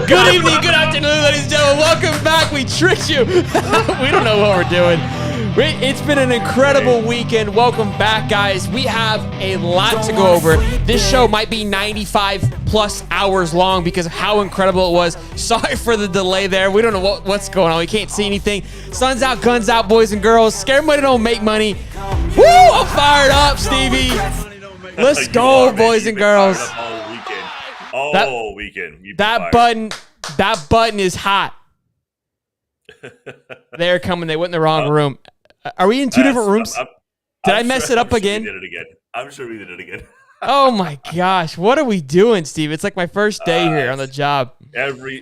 Good evening, good afternoon, ladies and gentlemen. Welcome back. We tricked you. We don't know what we're doing. It's been an incredible weekend. Welcome back, guys. We have a lot to go over. This show might be 95 plus hours long because of how incredible it was. Sorry for the delay there. We don't know what's going on. We can't see anything. Sun's out, guns out, boys and girls. Scary money don't make money. Woo! I'm fired up, Stevie. Let's go, boys and girls. All weekend. That button is hot. They're coming. They went in the wrong room. Are we in two different rooms? Did I mess it up again? We did it again. I'm sure we did it again. Oh my gosh, what are we doing, Steve? It's like my first day here on the job. Every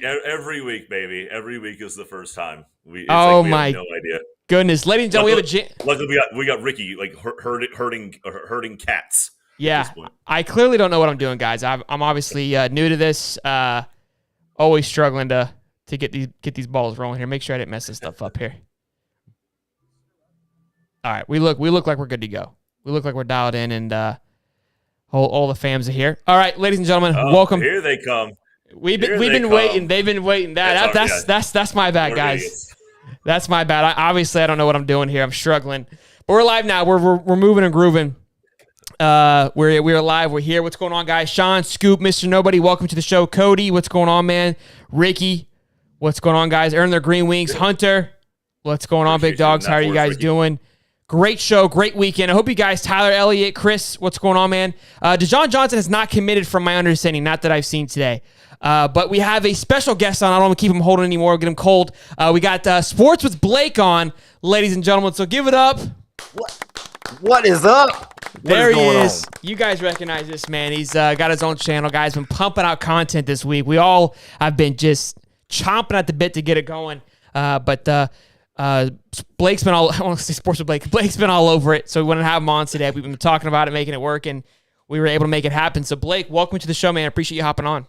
week, baby. Every week is the first time. We my have no idea. Goodness, ladies and gentlemen, luckily we got Ricky like herding cats. Yeah, I clearly don't know what I'm doing, guys. I'm obviously new to this. Always struggling to get these balls rolling here. Make sure I didn't mess this stuff up here. All right, we look like we're good to go. We look like we're dialed in, and all the fams are here. All right, ladies and gentlemen, welcome. Here they come. We've been waiting. They've been waiting. That's my bad, guys. That's my bad. Obviously, I don't know what I'm doing here. I'm struggling, but we're live now. We're moving and grooving. We're live. We're here. What's going on, guys? Sean, Scoop, Mr. Nobody, welcome to the show. Cody, what's going on, man? Ricky, what's going on, guys? Earn their green wings. Hunter, what's going on, big dogs? How are you guys doing? Great show, great weekend. I hope you guys, Tyler, Elliott, Chris, what's going on, man? DeJon Johnson has not committed from my understanding, not that I've seen today. But we have a special guest on. I don't want to keep him holding anymore, get him cold. We got Sports with Blake on, ladies and gentlemen, so give it up. What is up? There he is. You guys recognize this man. He's got his own channel, guys. Been pumping out content this week. We all have been just chomping at the bit to get it going. But Blake's been all, I want to say Sports with Blake. Blake's been all over it, so we wanted to have him on today. We've been talking about it, making it work, and we were able to make it happen. So, Blake, welcome to the show, man. I appreciate you hopping on.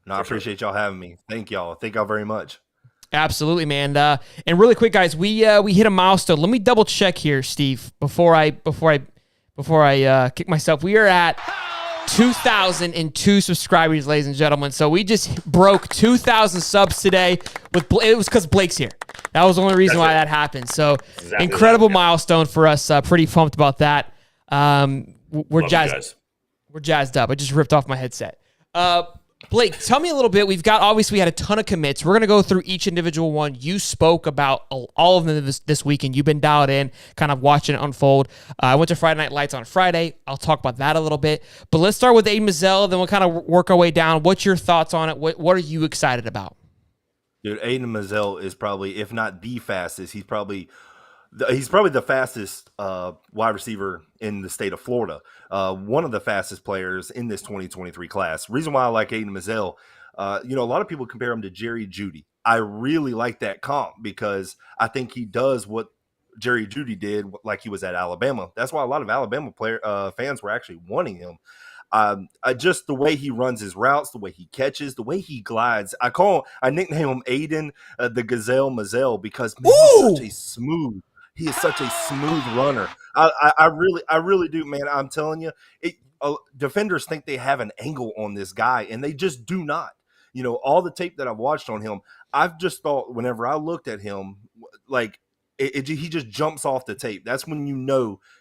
No, I appreciate y'all having me. Thank y'all. Thank y'all very much. Absolutely, man. And really quick, guys, we hit a milestone. Let me double check here, Steve, before I kick myself. We are at 2,002 subscribers, ladies and gentlemen. So we just broke 2,000 subs today. It was because Blake's here. That was the only reason why that happened. So incredible milestone for us. Pretty pumped about that. We're jazzed. We're jazzed up. I just ripped off my headset. Blake, tell me a little bit. We had a ton of commits. We're going to go through each individual one. You spoke about all of them this weekend. You've been dialed in, kind of watching it unfold. I went to Friday Night Lights on Friday. I'll talk about that a little bit. But let's start with Aidan Mizell, then we'll kind of work our way down. What's your thoughts on it? What are you excited about? Dude, Aidan Mizell is probably, if not the fastest, he's probably the fastest wide receiver in the state of Florida. One of the fastest players in this 2023 class. Reason why I like Aidan Mizell, a lot of people compare him to Jerry Jeudy. I really like that comp because I think he does what Jerry Jeudy did, like he was at Alabama. That's why a lot of Alabama fans were actually wanting him. Just the way he runs his routes, the way he catches, the way he glides. I nickname him Aidan the Gazelle Mizell because he is such a smooth runner. I really do, man. I'm telling you, defenders think they have an angle on this guy, and they just do not. All the tape that I've watched on him, I've just thought whenever I looked at him, like he just jumps off the tape. That's when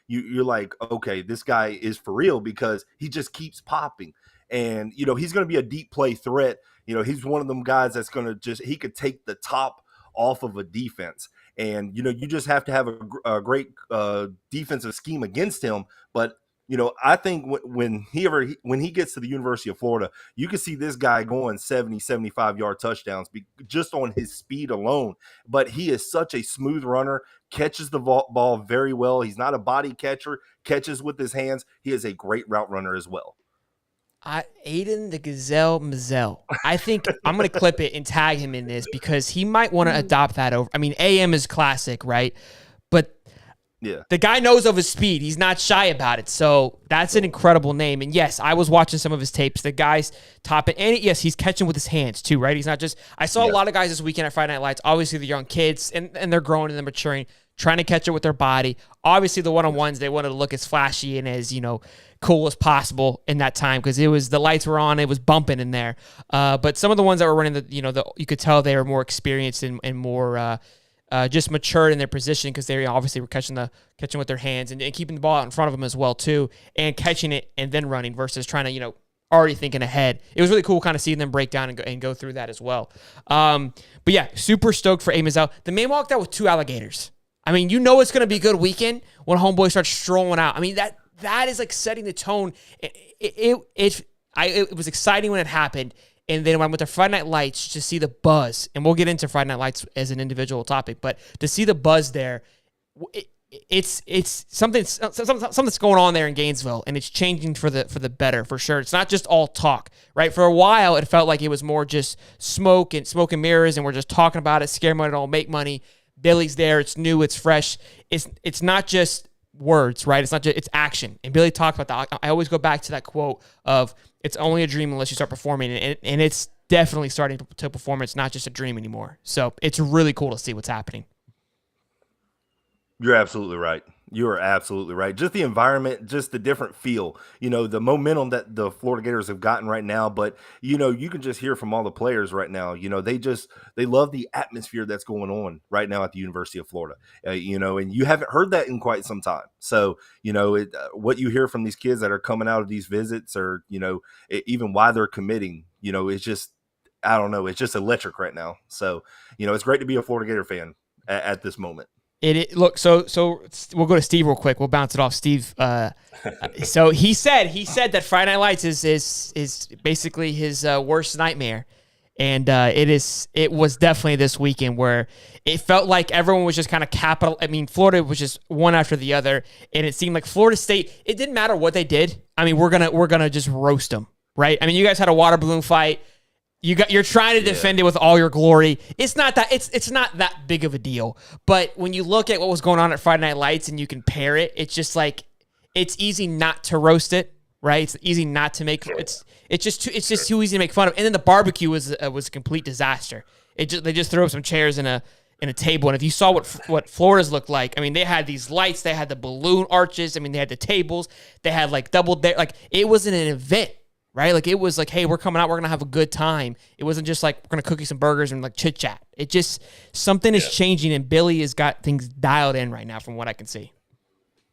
you're like, okay, this guy is for real because he just keeps popping. And, he's going to be a deep play threat. He's one of them guys that's going to he could take the top off of a defense. And, you just have to have a great defensive scheme against him. But, I think when he gets to the University of Florida, you can see this guy going 70, 75-yard touchdowns just on his speed alone. But he is such a smooth runner, catches the ball very well. He's not a body catcher, catches with his hands. He is a great route runner as well. Aidan the Gazelle Mizell. I think I'm going to clip it and tag him in this because he might want to adopt that over. I mean, AM is classic, right? But Yeah. The guy knows of his speed. He's not shy about it. So that's an incredible name. And yes, I was watching some of his tapes. The guy's top it. And yes, he's catching with his hands too, right? He's not just, I saw a lot of guys this weekend at Friday Night Lights. Obviously, they're young kids and they're growing and they're maturing, trying to catch it with their body. Obviously, the one-on-ones, they wanted to look as flashy and as, cool as possible in that time because the lights were on, it was bumping in there. But some of the ones that were running, you could tell they were more experienced and more just matured in their position because they obviously were catching with their hands and keeping the ball out in front of them as well too, and catching it and then running versus trying to already thinking ahead. It was really cool kind of seeing them break down and go through that as well. But yeah, super stoked for Aidan Mizell. The man walked out with 2 alligators. I mean, it's going to be a good weekend when homeboy starts strolling out. I mean, that is like setting the tone. It was exciting when it happened. And then when I went to Friday Night Lights to see the buzz, and we'll get into Friday Night Lights as an individual topic, but to see the buzz there, it's something's going on there in Gainesville, and it's changing for the better for sure. It's not just all talk, right? For a while, it felt like it was more just smoke and mirrors, and we're just talking about it, scare money, don't make money. Billy's there, it's new, it's fresh. It's not just words, right? It's action. And Billy talked about that. I always go back to that quote of it's only a dream unless you start performing, and it's definitely starting to perform. It's not just a dream anymore. So it's really cool to see what's happening. You're absolutely right. You are absolutely right. Just the environment, just the different feel, the momentum that the Florida Gators have gotten right now. But, you can just hear from all the players right now, they love the atmosphere that's going on right now at the University of Florida, and you haven't heard that in quite some time. So, what you hear from these kids that are coming out of these visits or, even why they're committing, it's just, I don't know, it's just electric right now. So, it's great to be a Florida Gator fan at this moment. Look, so we'll go to Steve real quick. We'll bounce it off Steve. So he said that Friday Night Lights is basically his worst nightmare, and it was definitely this weekend where it felt like everyone was just kind of capital. I mean, Florida was just one after the other, and it seemed like Florida State. It didn't matter what they did. I mean, we're gonna just roast them, right? I mean, you guys had a water balloon fight. You're trying to defend it with all your glory. It's not that big of a deal. But when you look at what was going on at Friday Night Lights and you compare it, it's just like it's easy not to roast it, right? It's easy not to make it's just too easy to make fun of. And then the barbecue was a complete disaster. They just threw up some chairs in a table, and if you saw what Florida's looked like, I mean, they had these lights, they had the balloon arches, I mean, they had the tables, they had like double there, like it wasn't an event. Right? Like it was like, hey, we're coming out, we're going to have a good time. It wasn't just like, we're going to cook you some burgers and like chit chat. It just, something is changing, and Billy has got things dialed in right now from what I can see.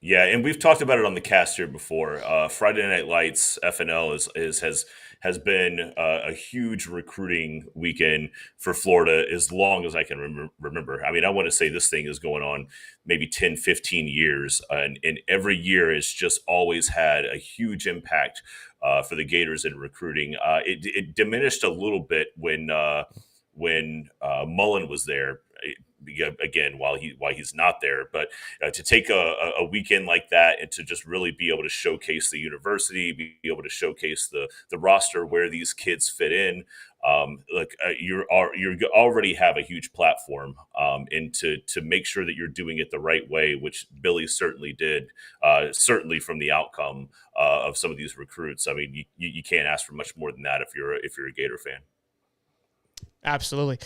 Yeah, and we've talked about it on the cast here before. Friday Night Lights FNL has been a huge recruiting weekend for Florida as long as I can remember. I mean, I want to say this thing is going on maybe 10, 15 years, and every year it's just always had a huge impact for the Gators in recruiting. It diminished a little bit when Mullen was there. Again, while he's not there, but to take a weekend like that and to just really be able to showcase the university, be able to showcase the roster where these kids fit in, you already have a huge platform, and to make sure that you're doing it the right way, which Billy certainly did, certainly from the outcome of some of these recruits. I mean, you can't ask for much more than that if you're a Gator fan. Absolutely.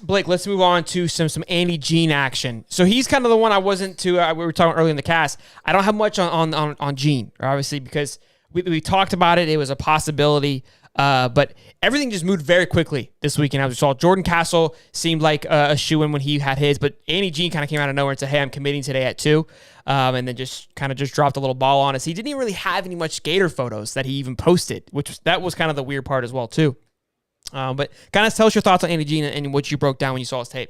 Blake, let's move on to some Andy Jean action. So he's kind of the one I wasn't too, we were talking earlier in the cast. I don't have much on Jean, obviously, because we talked about it. It was a possibility, but everything just moved very quickly this weekend. As we saw, Jordan Castell seemed like a shoo-in when he had his, but Andy Jean kind of came out of nowhere and said, hey, I'm committing today at 2, and then just dropped a little ball on us. He didn't even really have any much Gator photos that he even posted, that was kind of the weird part as well, too. But kind of tell us your thoughts on Andy Jean and what you broke down when you saw his tape.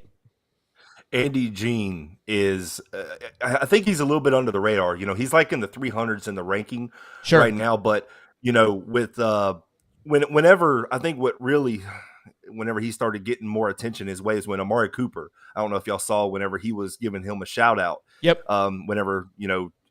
Andy Jean is, I think he's a little bit under the radar. He's like in the 300s in the ranking right now. But, with whenever he started getting more attention his way is when Amari Cooper, I don't know if y'all saw whenever he was giving him a shout out. Yep. Whenever,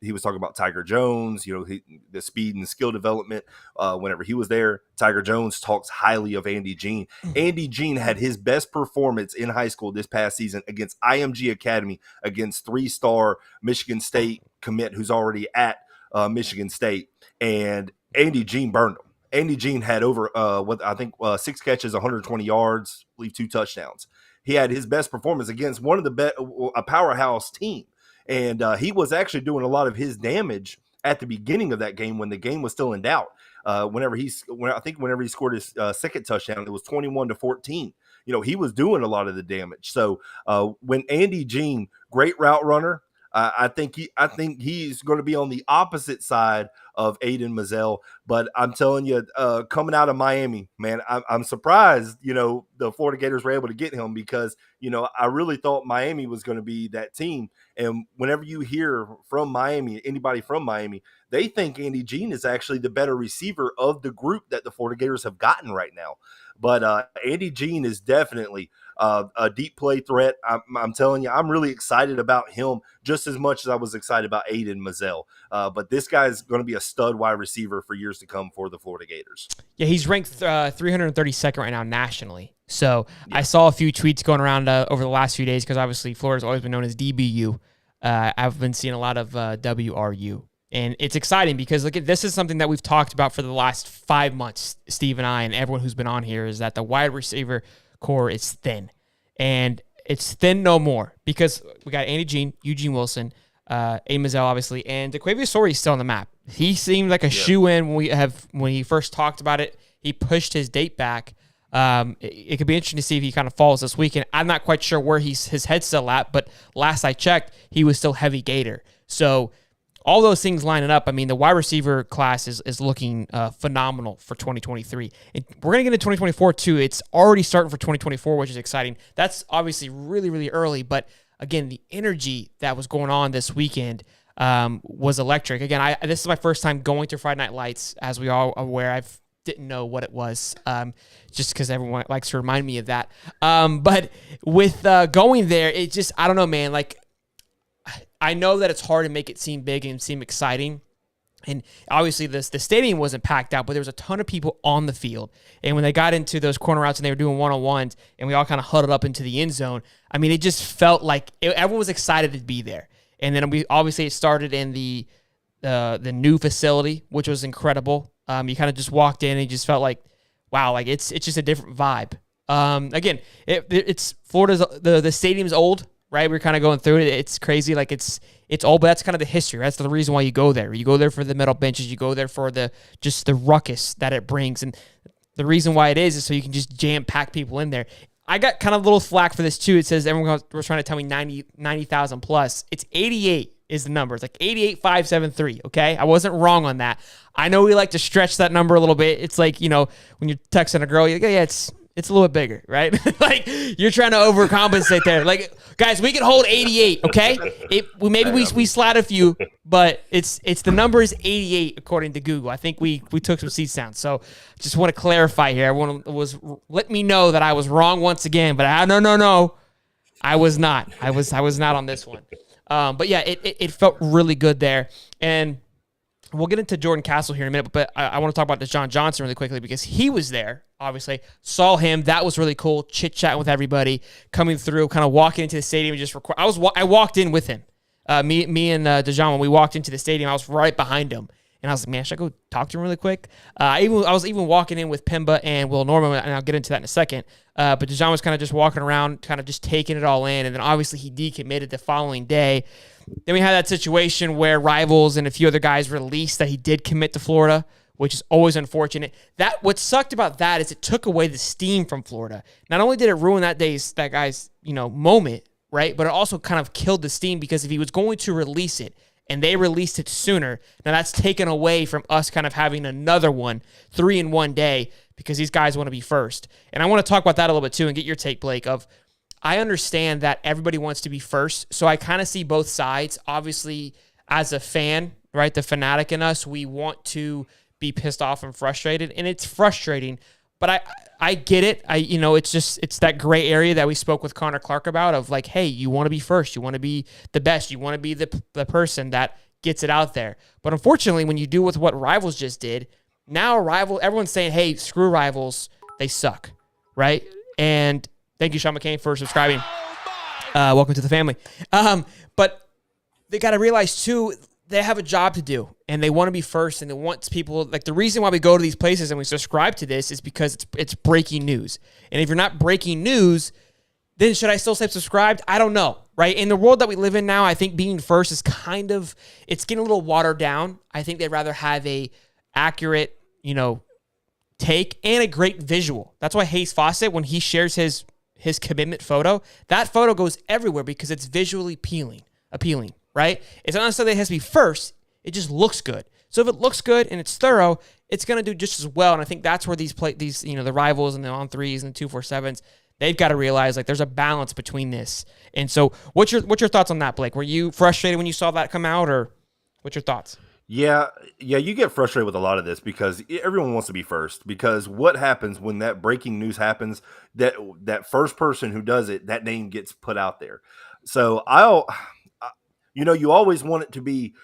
he was talking about Tiger Jones, the speed and skill development. Whenever he was there, Tiger Jones talks highly of Andy Jean. Andy Jean had his best performance in high school this past season against IMG Academy, against 3-star Michigan State commit who's already at Michigan State, and Andy Jean burned him. Andy Jean had over 6 catches, 120 yards, I believe 2 touchdowns. He had his best performance against one of a powerhouse team, and he was actually doing a lot of his damage at the beginning of that game when the game was still in doubt. Whenever he scored his second touchdown, it was 21-14. He was doing a lot of the damage. So when Andy Jean, great route runner, I think he's going to be on the opposite side of Aidan Mizell. But I'm telling you, coming out of Miami, man, I'm surprised, the Florida Gators were able to get him, because, I really thought Miami was going to be that team. And whenever you hear from Miami, anybody from Miami, they think Andy Jean is actually the better receiver of the group that the Florida Gators have gotten right now. But Andy Jean is definitely a deep play threat. I'm telling you, I'm really excited about him just as much as I was excited about Aidan Mizell. But this guy is going to be a stud wide receiver for years to come for the Florida Gators. Yeah, he's ranked 332nd right now nationally. So yeah. I saw a few tweets going around over the last few days, because obviously Florida's always been known as DBU. I've been seeing a lot of WRU. And it's exciting because, look, this is something that we've talked about for the last 5 months, Steve and I and everyone who's been on here, is that the wide receiver core is thin. And it's thin no more, because we got Andy Jean, Eugene Wilson, Aidan Mizell, obviously, and DeQuavius Story is still on the map. He seemed like a shoe-in when he first talked about it. He pushed his date back. It could be interesting to see if he kind of falls this weekend. I'm not quite sure where his head's still at, but last I checked, he was still heavy Gator. So all those things lining up, I mean, the wide receiver class is looking phenomenal for 2023. And we're going to get into 2024 too. It's already starting for 2024, which is exciting. That's obviously really, really early. But again, the energy that was going on this weekend was electric. Again, this is my first time going to Friday Night Lights, as we all are aware. I didn't know what it was, just because everyone likes to remind me of that. But with going there, it just, I don't know, man, like, I know that it's hard to make it seem big and seem exciting. And obviously the stadium wasn't packed out, but there was a ton of people on the field. And when they got into those corner routes and they were doing one-on-ones and we all kind of huddled up into the end zone, I mean, it just felt like everyone was excited to be there. And then it started in the new facility, which was incredible. You kind of just walked in and you just felt like, wow, like it's just a different vibe. Again, it's Florida's, the stadium's old. Right, we're kind of going through it. It's crazy, like it's old, but that's kind of the history. That's the reason why you go there. You go there for the metal benches. You go there for the ruckus that it brings, and the reason why it is so you can just jam pack people in there. I got kind of a little flack for this too. It says everyone was trying to tell me 90,000 plus. It's 88 is the number. It's like 88,573. Okay, I wasn't wrong on that. I know we like to stretch that number a little bit. It's like, when you're texting a girl, you're like, yeah, it's a little bit bigger, right? Like, you're trying to overcompensate there. Like, guys, we can hold 88, okay? We slide a few, but it's the number is 88 according to Google. I think we took some seat sounds. So just want to clarify here. Everyone let me know that I was wrong once again, but no. I was not. I was not on this one. But yeah, it felt really good there. And we'll get into Jordan Castell here in a minute, but I want to talk about Deshaun Johnson really quickly, because he was there, obviously. Saw him. That was really cool. Chit-chatting with everybody, coming through, kind of walking into the stadium and just record. I walked in with him. Me and Deshaun, when we walked into the stadium, I was right behind him. And I was like, man, should I go talk to him really quick? I was even walking in with Pimba and Will Norman, and I'll get into that in a second. But Deshaun was kind of just walking around, kind of just taking it all in. And then obviously he decommitted the following day. Then we had that situation where Rivals and a few other guys released that he did commit to Florida, which is always unfortunate. What sucked about that is it took away the steam from Florida. Not only did it ruin that guy's moment, right? But it also kind of killed the steam, because if he was going to release it and they released it sooner, now that's taken away from us kind of having another one 3 in 1 day, because these guys want to be first. And I want to talk about that a little bit too and get your take, Blake, I understand that everybody wants to be first, so I kind of see both sides. Obviously, as a fan, right, the fanatic in us, we want to be pissed off and frustrated, and it's frustrating, but I get it. It's that gray area that we spoke with Connor Clark about, of like, hey, you want to be first, you want to be the best, you want to be the person that gets it out there. But unfortunately, when you do with what Rivals just did, now everyone's saying, hey, screw Rivals. They suck, right? And thank you, Sean McCain, for subscribing. Welcome to the family. But they got to realize, too, they have a job to do, and they want to be first, and they want people, like, the reason why we go to these places and we subscribe to this is because it's breaking news. And if you're not breaking news, then should I still say subscribed? I don't know, right? In the world that we live in now, I think being first is it's getting a little watered down. I think they'd rather have a accurate, take and a great visual. That's why Hayes Fawcett, when he shares his commitment photo, that photo goes everywhere because it's visually appealing, right? It's not necessarily it has to be first. It just looks good. So if it looks good and it's thorough, it's going to do just as well. And I think that's where these the Rivals and the on threes and the 247s, they've got to realize, like, there's a balance between this. And so what's your thoughts on that, Blake? Were you frustrated when you saw that come out, or what's your thoughts? Yeah, you get frustrated with a lot of this because everyone wants to be first. Because what happens when that breaking news happens, that first person who does it, that name gets put out there. So you always want it to be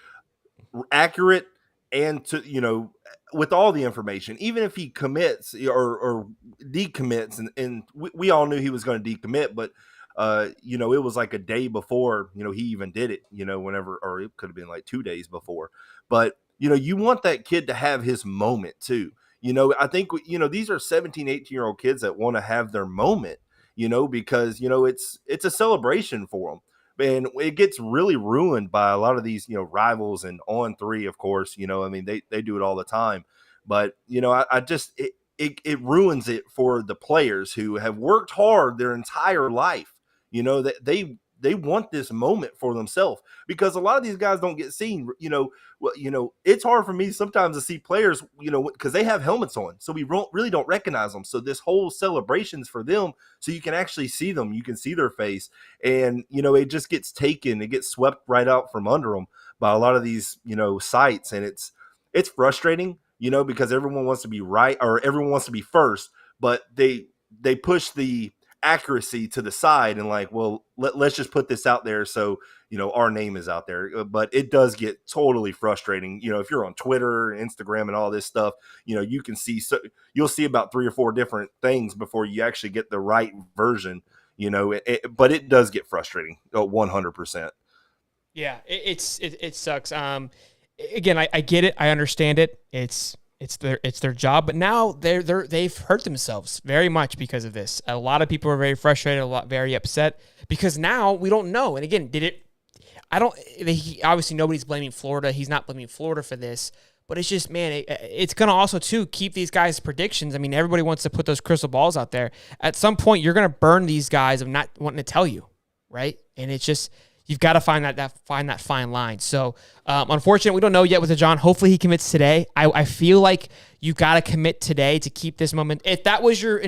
accurate and to, with all the information, even if he commits or decommits, and we all knew he was going to decommit, but it was like a day before, he even did it, whenever, or it could have been like 2 days before. But, you want that kid to have his moment too. I think, these are 17, 18-year-old kids that want to have their moment, because, it's a celebration for them. And it gets really ruined by a lot of these, Rivals and on three, of course, they do it all the time. But, I just, it ruins it for the players who have worked hard their entire life. That they want this moment for themselves, because a lot of these guys don't get seen. It's hard for me sometimes to see players, because they have helmets on, so we really don't recognize them. So this whole celebration's for them, so you can actually see them, you can see their face, and it just gets it gets swept right out from under them by a lot of these sites, and it's frustrating, because everyone wants to be right, or everyone wants to be first, but they push the accuracy to the side and like, well, let's just put this out there so our name is out there. But it does get totally frustrating. If you're on Twitter, Instagram, and all this stuff, you can see, so you'll see about 3 or 4 different things before you actually get the right version. But it does get frustrating 100%. Yeah, it sucks. Again, I get it, I understand it. It's their job, but now they've hurt themselves very much because of this. A lot of people are very frustrated, very upset, because now we don't know. And again, obviously nobody's blaming Florida. He's not blaming Florida for this, but it's just, man, it's going to also too keep these guys' predictions. I mean, everybody wants to put those crystal balls out there. At some point, you're going to burn these guys of not wanting to tell you, right? And it's just, you've got to find that fine line. So, unfortunately, we don't know yet with DeJon. Hopefully, he commits today. I feel like you got to commit today to keep this moment. If that was your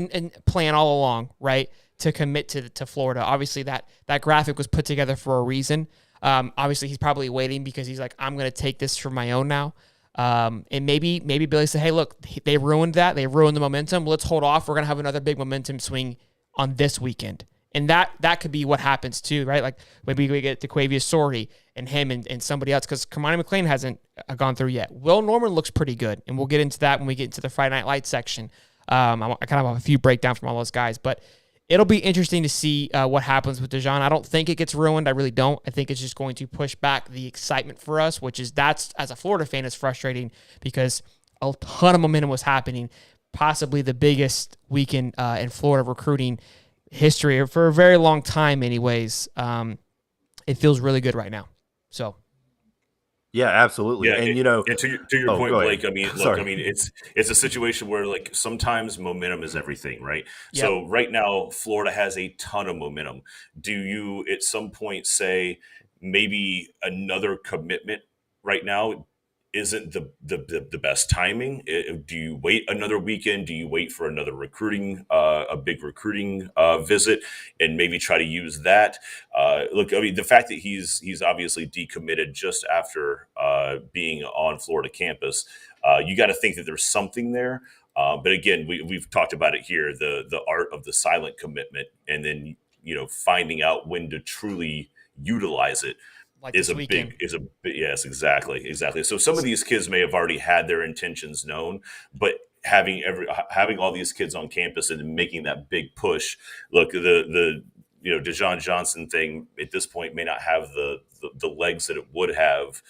plan all along, right, to commit to Florida, obviously that graphic was put together for a reason. Obviously, he's probably waiting because he's like, I'm going to take this for my own now. And maybe Billy said, hey, look, they ruined that. They ruined the momentum. Let's hold off. We're going to have another big momentum swing on this weekend. And that could be what happens too, right? Like maybe we get to Quavius Sorey and him and somebody else, because Kermani McLean hasn't gone through yet. Will Norman looks pretty good, and we'll get into that when we get into the Friday Night Lights section. I kind of have a few breakdowns from all those guys, but it'll be interesting to see what happens with DeJon. I don't think it gets ruined. I really don't. I think it's just going to push back the excitement for us, that's, as a Florida fan, is frustrating because a ton of momentum was happening, possibly the biggest weekend in Florida recruiting history for a very long time anyways. It feels really good right now. So yeah, absolutely. Yeah, and to your point, Blake, I mean, look, Sorry. I mean, it's a situation where, like, sometimes momentum is everything, right? Yep. So right now, Florida has a ton of momentum. Do you at some point say maybe another commitment right now isn't the best timing? Do you wait another weekend? Do you wait for another a big recruiting visit, and maybe try to use that? Look, I mean, the fact that he's obviously decommitted just after being on Florida campus, you got to think that there's something there. But again, we've talked about it here, the art of the silent commitment, and then finding out when to truly utilize it. like this weekend. Yes, exactly. So some of these kids may have already had their intentions known, but having all these kids on campus and making that big push. Look, the Dejon Johnson thing at this point may not have the legs that it would have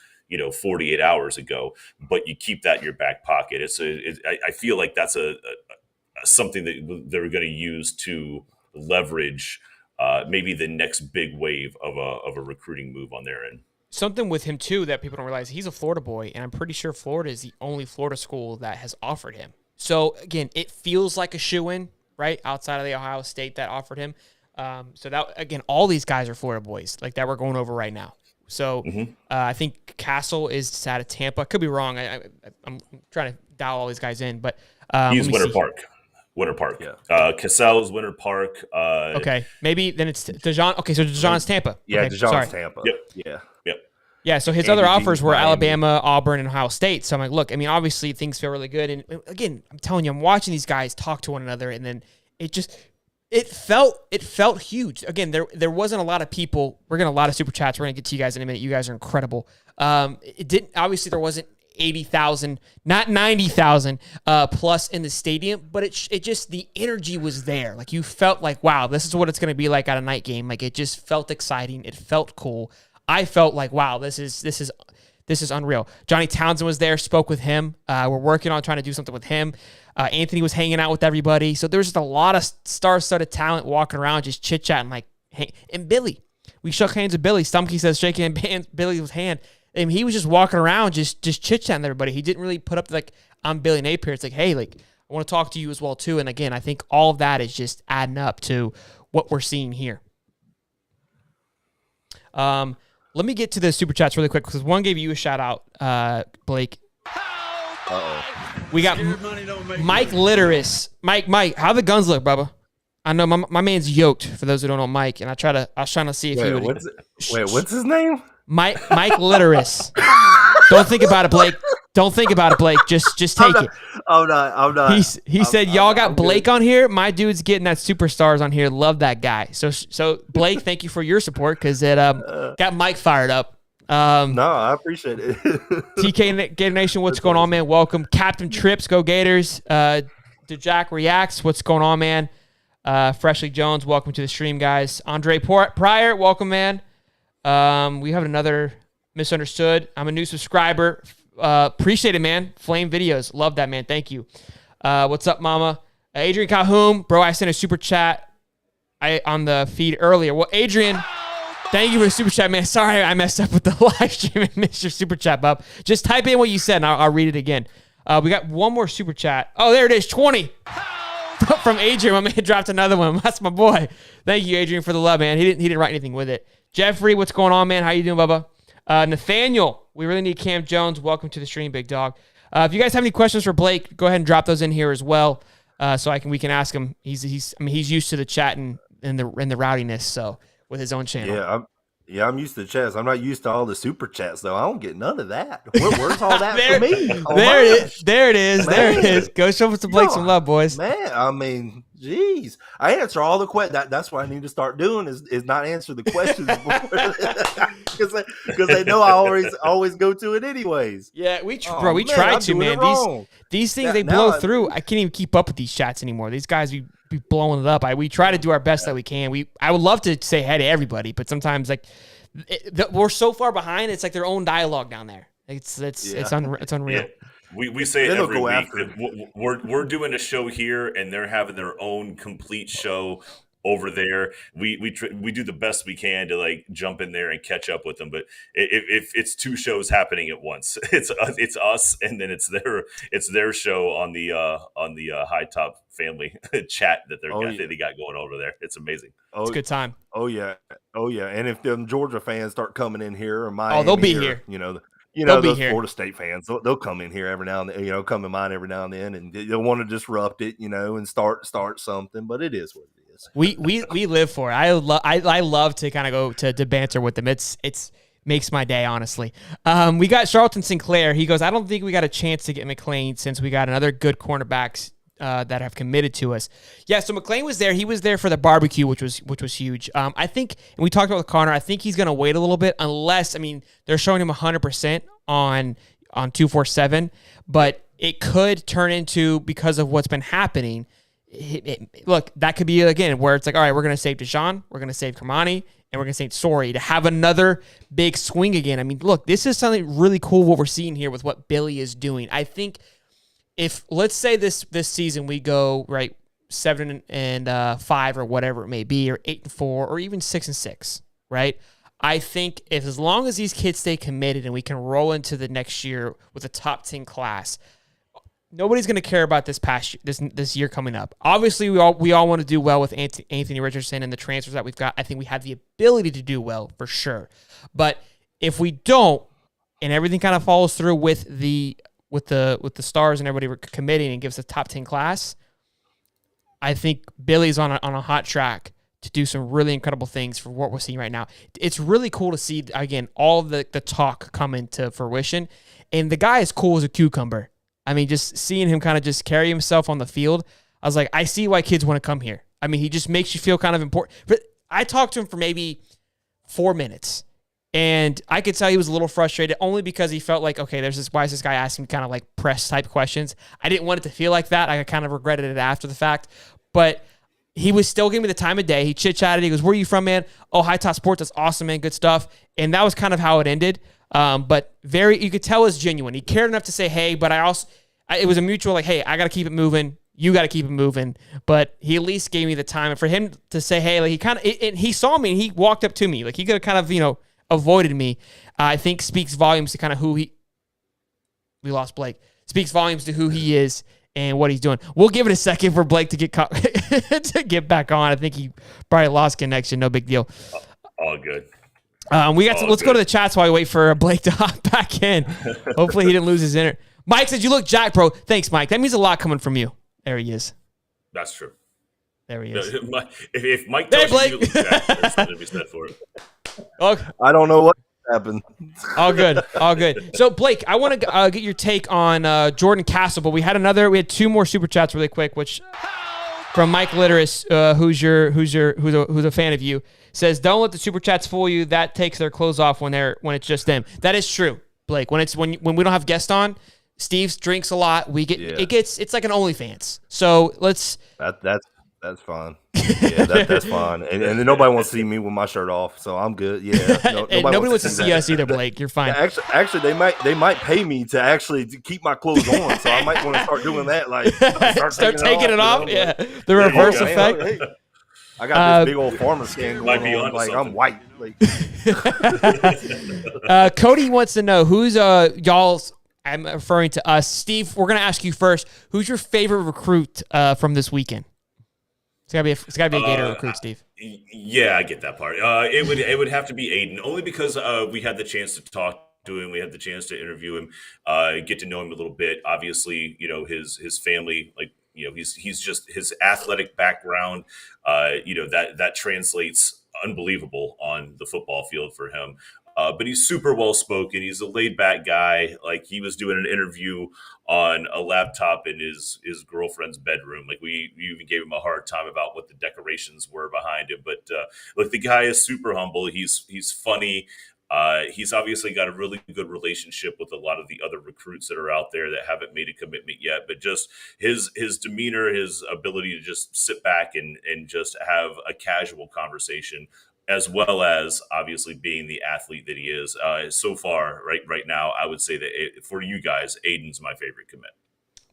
48 hours ago, but you keep that in your back pocket. I feel like that's something that they're going to use to leverage maybe the next big wave of a recruiting move on their end. Something with him too that people don't realize, he's a Florida boy, and I'm pretty sure Florida is the only Florida school that has offered him. So again, it feels like a shoe-in, right, outside of the Ohio State that offered him. So that, again, all these guys are Florida boys, like that we're going over right now. So I think Castell is out of Tampa. Could be wrong. I'm trying to dial all these guys in, but he's Winter Park. Yeah. Castell is Winter Park. Okay, maybe then it's Dejon. Okay, so Dejon's Tampa. Yeah, okay, Dejon's Tampa. Yep. Yeah, so his other offers were Alabama, Auburn, and Ohio State. So I'm like, look, I mean, obviously things feel really good. And again, I'm telling you, I'm watching these guys talk to one another, and then it felt huge. Again, there wasn't a lot of people. We're getting a lot of super chats. We're gonna get to you guys in a minute. You guys are incredible. It didn't, obviously there wasn't 80,000, not 90,000 plus in the stadium, but it just, the energy was there. Like you felt like, wow, this is what it's gonna be like at a night game. Like it just felt exciting. It felt cool. I felt like, wow, this is unreal. Johnny Townsend was there, spoke with him. We're working on trying to do something with him. Anthony was hanging out with everybody. So there's just a lot of star-studded talent walking around, just chit-chatting. And Billy, we shook hands with Billy. Stumpke says shaking Billy's hand. And he was just walking around, just chit-chatting with everybody. He didn't really put up I'm Billy Napier. It's like, hey, I want to talk to you as well too. And again, I think all of that is just adding up to what we're seeing here. Let me get to the super chats really quick because one gave you a shout out, Blake. We got Mike Litteris. Mike, how the guns look, brother? I know my man's yoked. For those who don't know Mike, and I was trying to see if he would. What's his name? Mike Litteris. Don't think about it, Blake. Don't think about it, Blake. Just take it. I'm not. He said, y'all got Blake on here. My dude's getting that superstars on here. Love that guy. So Blake, thank you for your support because it got Mike fired up. No, I appreciate it. TK Gator Nation, what's going on, man? Welcome. Captain Trips, go Gators. DeJack Reacts, what's going on, man? Freshly Jones, welcome to the stream, guys. Andre Pryor, welcome, man. We have another Misunderstood. I'm a new subscriber. Appreciate it, man. Flame videos. Love that, man. Thank you. What's up, mama? Adrian Cahoon. Bro, I sent a super chat on the feed earlier. Well, Adrian, thank you for the super chat, man. Sorry I messed up with the live stream and missed your super chat, bub. Just type in what you said, and I'll read it again. We got one more super chat. Oh, there it is. 20. From Adrian. My man dropped another one. That's my boy. Thank you, Adrian, for the love, man. He didn't write anything with it. Jeffrey, what's going on, man? How you doing, Bubba? Nathaniel, we really need Cam Jones. Welcome to the stream, big dog. If you guys have any questions for Blake, go ahead and drop those in here as well, so we can ask him. He's used to the chat and the rowdiness, so with his own channel. I'm used to the chats. I'm not used to all the super chats though. I don't get none of that. Where's all that for me? There it is. Man. There it is. Go show us some Blake some love, boys. Man, I mean, geez, I answer all the questions. That's what I need to start doing is not answer the questions because they know I always go to it anyways. Yeah, we try to, man. These things they blow through. I can't even keep up with these chats anymore. These guys be blowing it up. We try to do our best that we can. I would love to say hi to everybody, but sometimes we're so far behind. It's like their own dialogue down there. It's unreal. Yeah. We say it every week that we're doing a show here and they're having their own complete show over there. We do the best we can to jump in there and catch up with them. But if it's two shows happening at once, it's us and then it's their show on the High Top family chat that they got going over there. It's amazing. It's a good time. Oh yeah. And if them Georgia fans start coming in here or Miami, they'll be here. Those Florida State fans, they'll come in here every now and then, come in mine every now and then, and they'll want to disrupt it, and start something. But it is what it is. We live for it. I love to kind of go to banter with them. It's makes my day, honestly. We got Charlton Sinclair. He goes, I don't think we got a chance to get McLean since we got another good cornerback that have committed to us. Yeah, so McLean was there. He was there for the barbecue, which was huge. I think, and we talked about with Connor, I think he's going to wait a little bit unless, I mean, they're showing him 100% on 247, but it could turn into, because of what's been happening, look, that could be, again, where it's like, all right, we're going to save Deshaun, we're going to save Kamani, and we're going to save Sori to have another big swing again. I mean, look, this is something really cool what we're seeing here with what Billy is doing. I think if, let's say this season we go, right, 7-5 or whatever it may be, or 8-4, or even 6-6, right? I think if, as long as these kids stay committed and we can roll into the next year with a top 10 class, nobody's going to care about this year coming up. Obviously, we all want to do well with Anthony Richardson and the transfers that we've got. I think we have the ability to do well for sure. But if we don't, and everything kind of follows through with the stars and everybody committing and gives a top 10 class, I think Billy's on a hot track to do some really incredible things for what we're seeing right now. It's really cool to see, again, all the talk come into fruition. And the guy is cool as a cucumber. I mean, just seeing him kind of just carry himself on the field, I was like, I see why kids want to come here. I mean, he just makes you feel kind of important. But I talked to him for maybe 4 minutes, and I could tell he was a little frustrated only because he felt like, okay, why is this guy asking kind of like press type questions? I didn't want it to feel like that. I kind of regretted it after the fact. But he was still giving me the time of day. He chit-chatted. He goes, where are you from, man? Oh, High Top Sports. That's awesome, man. Good stuff. And that was kind of how it ended. But you could tell it was genuine. He cared enough to say, hey, but it was a mutual, like, hey, I got to keep it moving. You got to keep it moving. But he at least gave me the time. And for him to say, hey, like, he saw me and he walked up to me. Like, he could have kind of, avoided me. I think speaks volumes to kind of we lost Blake. Speaks volumes to who he is and what he's doing. We'll give it a second for Blake to get back on. I think he probably lost connection. No big deal. All good. Let's go to the chats while we wait for Blake to hop back in. Hopefully he didn't lose his internet. Mike says, you look jacked, bro. Thanks, Mike. That means a lot coming from you. There he is. That's true. There he is. If Mike tells you look jacked, there's something to be said for it. Okay. I don't know what happened. All good. So, Blake, I want to get your take on Jordan Castell, but we had 2 more super chats really quick, which from Mike Litteris, who's a fan of you, says, don't let the super chats fool you. That takes their clothes off when it's just them. That is true, Blake. When we don't have guests on, Steve drinks a lot. It's like an OnlyFans. So let's. That's fine. Yeah, that's fine. And then nobody wants to see me with my shirt off, so I'm good. Yeah, nobody wants to see us either, Blake. You're fine. Actually, they might pay me to actually keep my clothes on, so I might want to start doing that. Like start taking it off. Yeah, the reverse effect. Hey, I got this big old farmer skin going on. Like I'm white. Like. Cody wants to know who's y'all's. I'm referring to us. Steve, we're going to ask you first. Who's your favorite recruit from this weekend? It's gotta be a Gator recruit, Steve. Yeah, I get that part. It would have to be Aidan, only because we had the chance to talk to him. We had the chance to interview him, get to know him a little bit. Obviously, his family, like, he's just his athletic background, that translates unbelievable on the football field for him. But he's super well-spoken. He's a laid-back guy. Like, he was doing an interview on a laptop in his girlfriend's bedroom. Like, we even gave him a hard time about what the decorations were behind him. But, look, the guy is super humble. He's funny. He's obviously got a really good relationship with a lot of the other recruits that are out there that haven't made a commitment yet. But just his demeanor, his ability to just sit back and just have a casual conversation, as well as obviously being the athlete that he is. So far, right now, I would say that for you guys, Aidan's my favorite commit.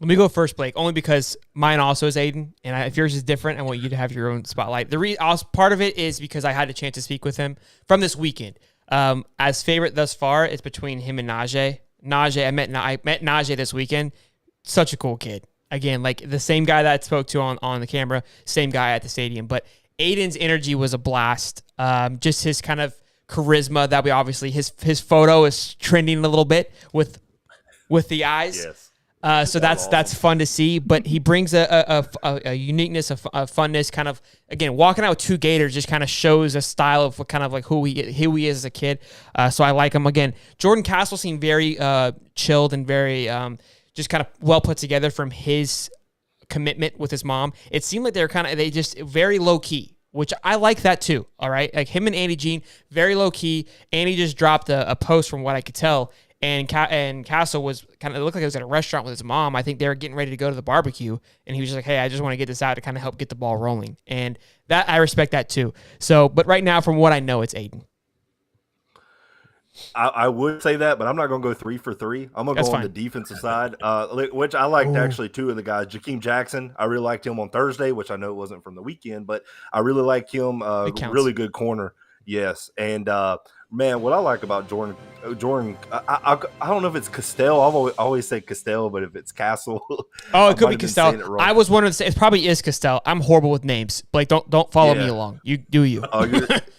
Let me go first, Blake, only because mine also is Aidan, and if yours is different, I want you to have your own spotlight. Part of it is because I had a chance to speak with him from this weekend. As favorite thus far, it's between him and Najee. I met Najee this weekend. Such a cool kid. Again, like the same guy that I spoke to on the camera, same guy at the stadium, but Aidan's energy was a blast. Just his kind of charisma that we obviously his photo is trending a little bit with the eyes. Yes. So that's fun to see. But he brings a uniqueness, a funness. Kind of again walking out with 2 Gators just kind of shows a style of what kind of like who he is as a kid. So I like him again. Jordan Castell seemed very chilled and very just kind of well put together from his commitment with his mom. It seemed like they just very low key, which I like that too. All right. Like him and Andy Jean, very low key. Andy just dropped a post from what I could tell. And Castell was it looked like he was at a restaurant with his mom. I think they were getting ready to go to the barbecue. And he was just like, hey, I just want to get this out to kind of help get the ball rolling. And that I respect that too. So, but right now, from what I know, it's Aidan. I would say that, but I'm not going to go 3 for 3. I'm going to go on the defensive side, which I liked actually two of the guys. Jakeem Jackson, I really liked him on Thursday, which I know it wasn't from the weekend, but I really like him. Really good corner. Yes. And, man, what I like about Jordan, I don't know if it's Castell. I always say Castell, but if it's Castle. Oh, it could be Castell. I was wondering, it probably is Castell. I'm horrible with names. Blake, don't follow me along. You do you. Oh,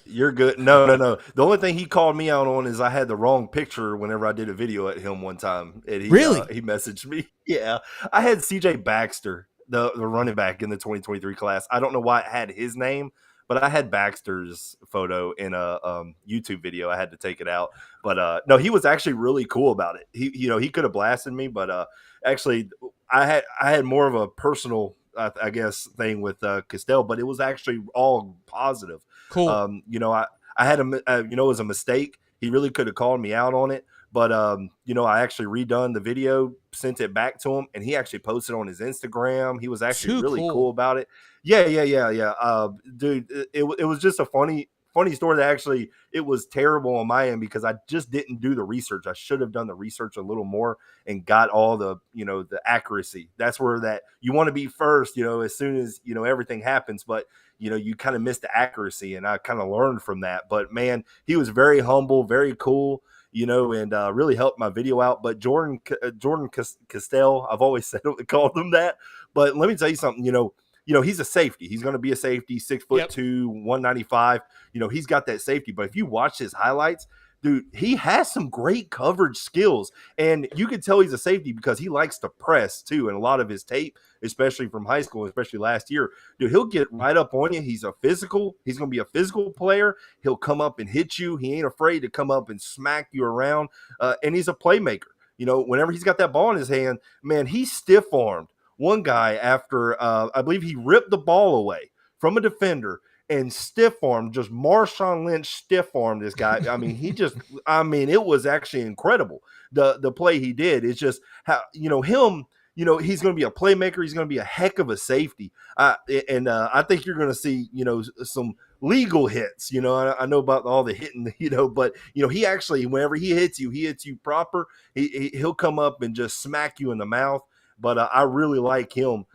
you're good. No. The only thing he called me out on is I had the wrong picture whenever I did a video at him one time. And he messaged me. Yeah. I had CJ Baxter, the running back in the 2023 class. I don't know why it had his name, but I had Baxter's photo in a YouTube video. I had to take it out. But no, he was actually really cool about it. He could have blasted me, but actually I had more of a personal I guess thing with Castell, but it was actually all positive. Cool. I had it was a mistake. He really could have called me out on it. But, I actually redone the video, sent it back to him, and he actually posted on his Instagram. He was actually really cool about it. Yeah. Dude, it was just a funny story that actually it was terrible on my end because I just didn't do the research. I should have done the research a little more and got all the, the accuracy. That's where that you want to be first, as soon as, everything happens. But, you kind of missed the accuracy, and I kind of learned from that. But, man, he was very humble, very cool. And really helped my video out. But Jordan Castell, I've always called him that. But let me tell you something, he's a safety. He's going to be a safety, 6'2", 195. He's got that safety. But if you watch his highlights, dude, he has some great coverage skills. And you can tell he's a safety because he likes to press too. And a lot of his tape, especially from high school, especially last year, dude, he'll get right up on you. He's going to be a physical player. He'll come up and hit you. He ain't afraid to come up and smack you around. And he's a playmaker. Whenever he's got that ball in his hand, man, he's stiff-armed. One guy after, I believe he ripped the ball away from a defender and stiff-armed, just Marshawn Lynch stiff-armed this guy. I mean, it was actually incredible. The play he did is just how, him, he's going to be a playmaker. He's going to be a heck of a safety. I think you're going to see, some legal hits. I know about all the hitting, but, he actually, whenever he hits you proper. He'll come up and just smack you in the mouth. But I really like him,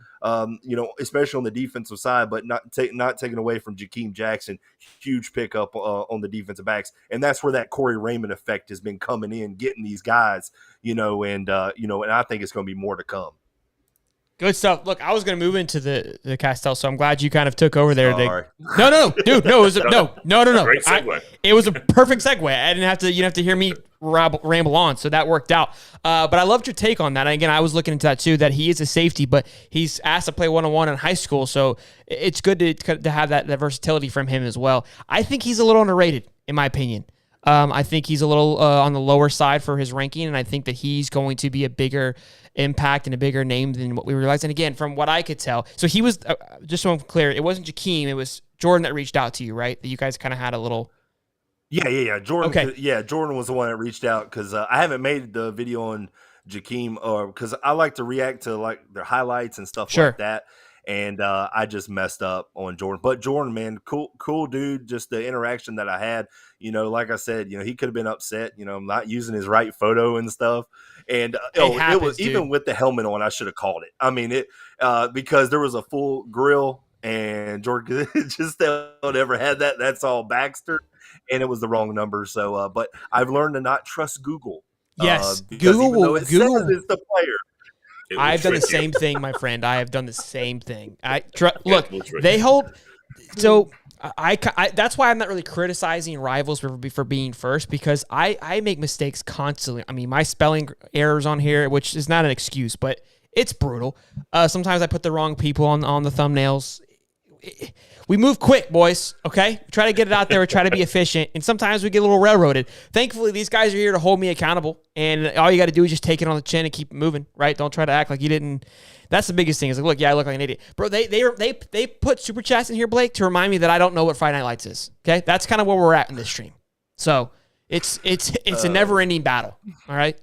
especially on the defensive side, but not taking away from Jakeem Jackson. Huge pickup on the defensive backs. And that's where that Corey Raymond effect has been coming in, getting these guys, and I think it's going to be more to come. Good stuff. Look, I was going to move into the Castell, so I'm glad you kind of took over there. No, dude, no, it was no. Great segue. It was a perfect segue. I didn't have to. You didn't have to hear me ramble on, so that worked out. But I loved your take on that. And again, I was looking into that too. That he is a safety, but he's asked to play 1-on-1 in high school, so it's good to have that versatility from him as well. I think he's a little underrated, in my opinion. I think he's a little on the lower side for his ranking, and I think that he's going to be a bigger impact and a bigger name than what we realized. And again, from what I could tell, so he was, just so I'm clear, it wasn't Jakeem, it was Jordan that reached out to you, right? That you guys kind of had a little... Yeah. Jordan. Okay. Yeah, Jordan was the one that reached out because I haven't made the video on Jakeem, because I like to react to like their highlights and stuff like that. And I just messed up on Jordan. But Jordan, man, cool dude. Just the interaction that I had, like I said, he could have been upset, not using his right photo and stuff. And it was, dude. Even with the helmet on, I should have called it. I mean, because there was a full grill, and Jordan just never had that. That's all Baxter, and it was the wrong number. So, but I've learned to not trust Google. Yes, Google says it's the player. I've done the same thing, my friend. I have done the same thing. Look, they hold. So I that's why I'm not really criticizing rivals for being first, because I make mistakes constantly. I mean, my spelling errors on here, which is not an excuse, but it's brutal. Sometimes I put the wrong people on the thumbnails. we move quick, boys, okay? We try to get it out there. We try to be efficient, and sometimes we get a little railroaded. Thankfully, these guys are here to hold me accountable, and all you got to do is just take it on the chin and keep it moving, right? Don't try to act like you didn't. That's the biggest thing is like, look, yeah, I look like an idiot. Bro, they put Super Chats in here, Blake, to remind me that I don't know what Friday Night Lights is, okay? That's kind of where we're at in this stream. So it's a never-ending battle, all right?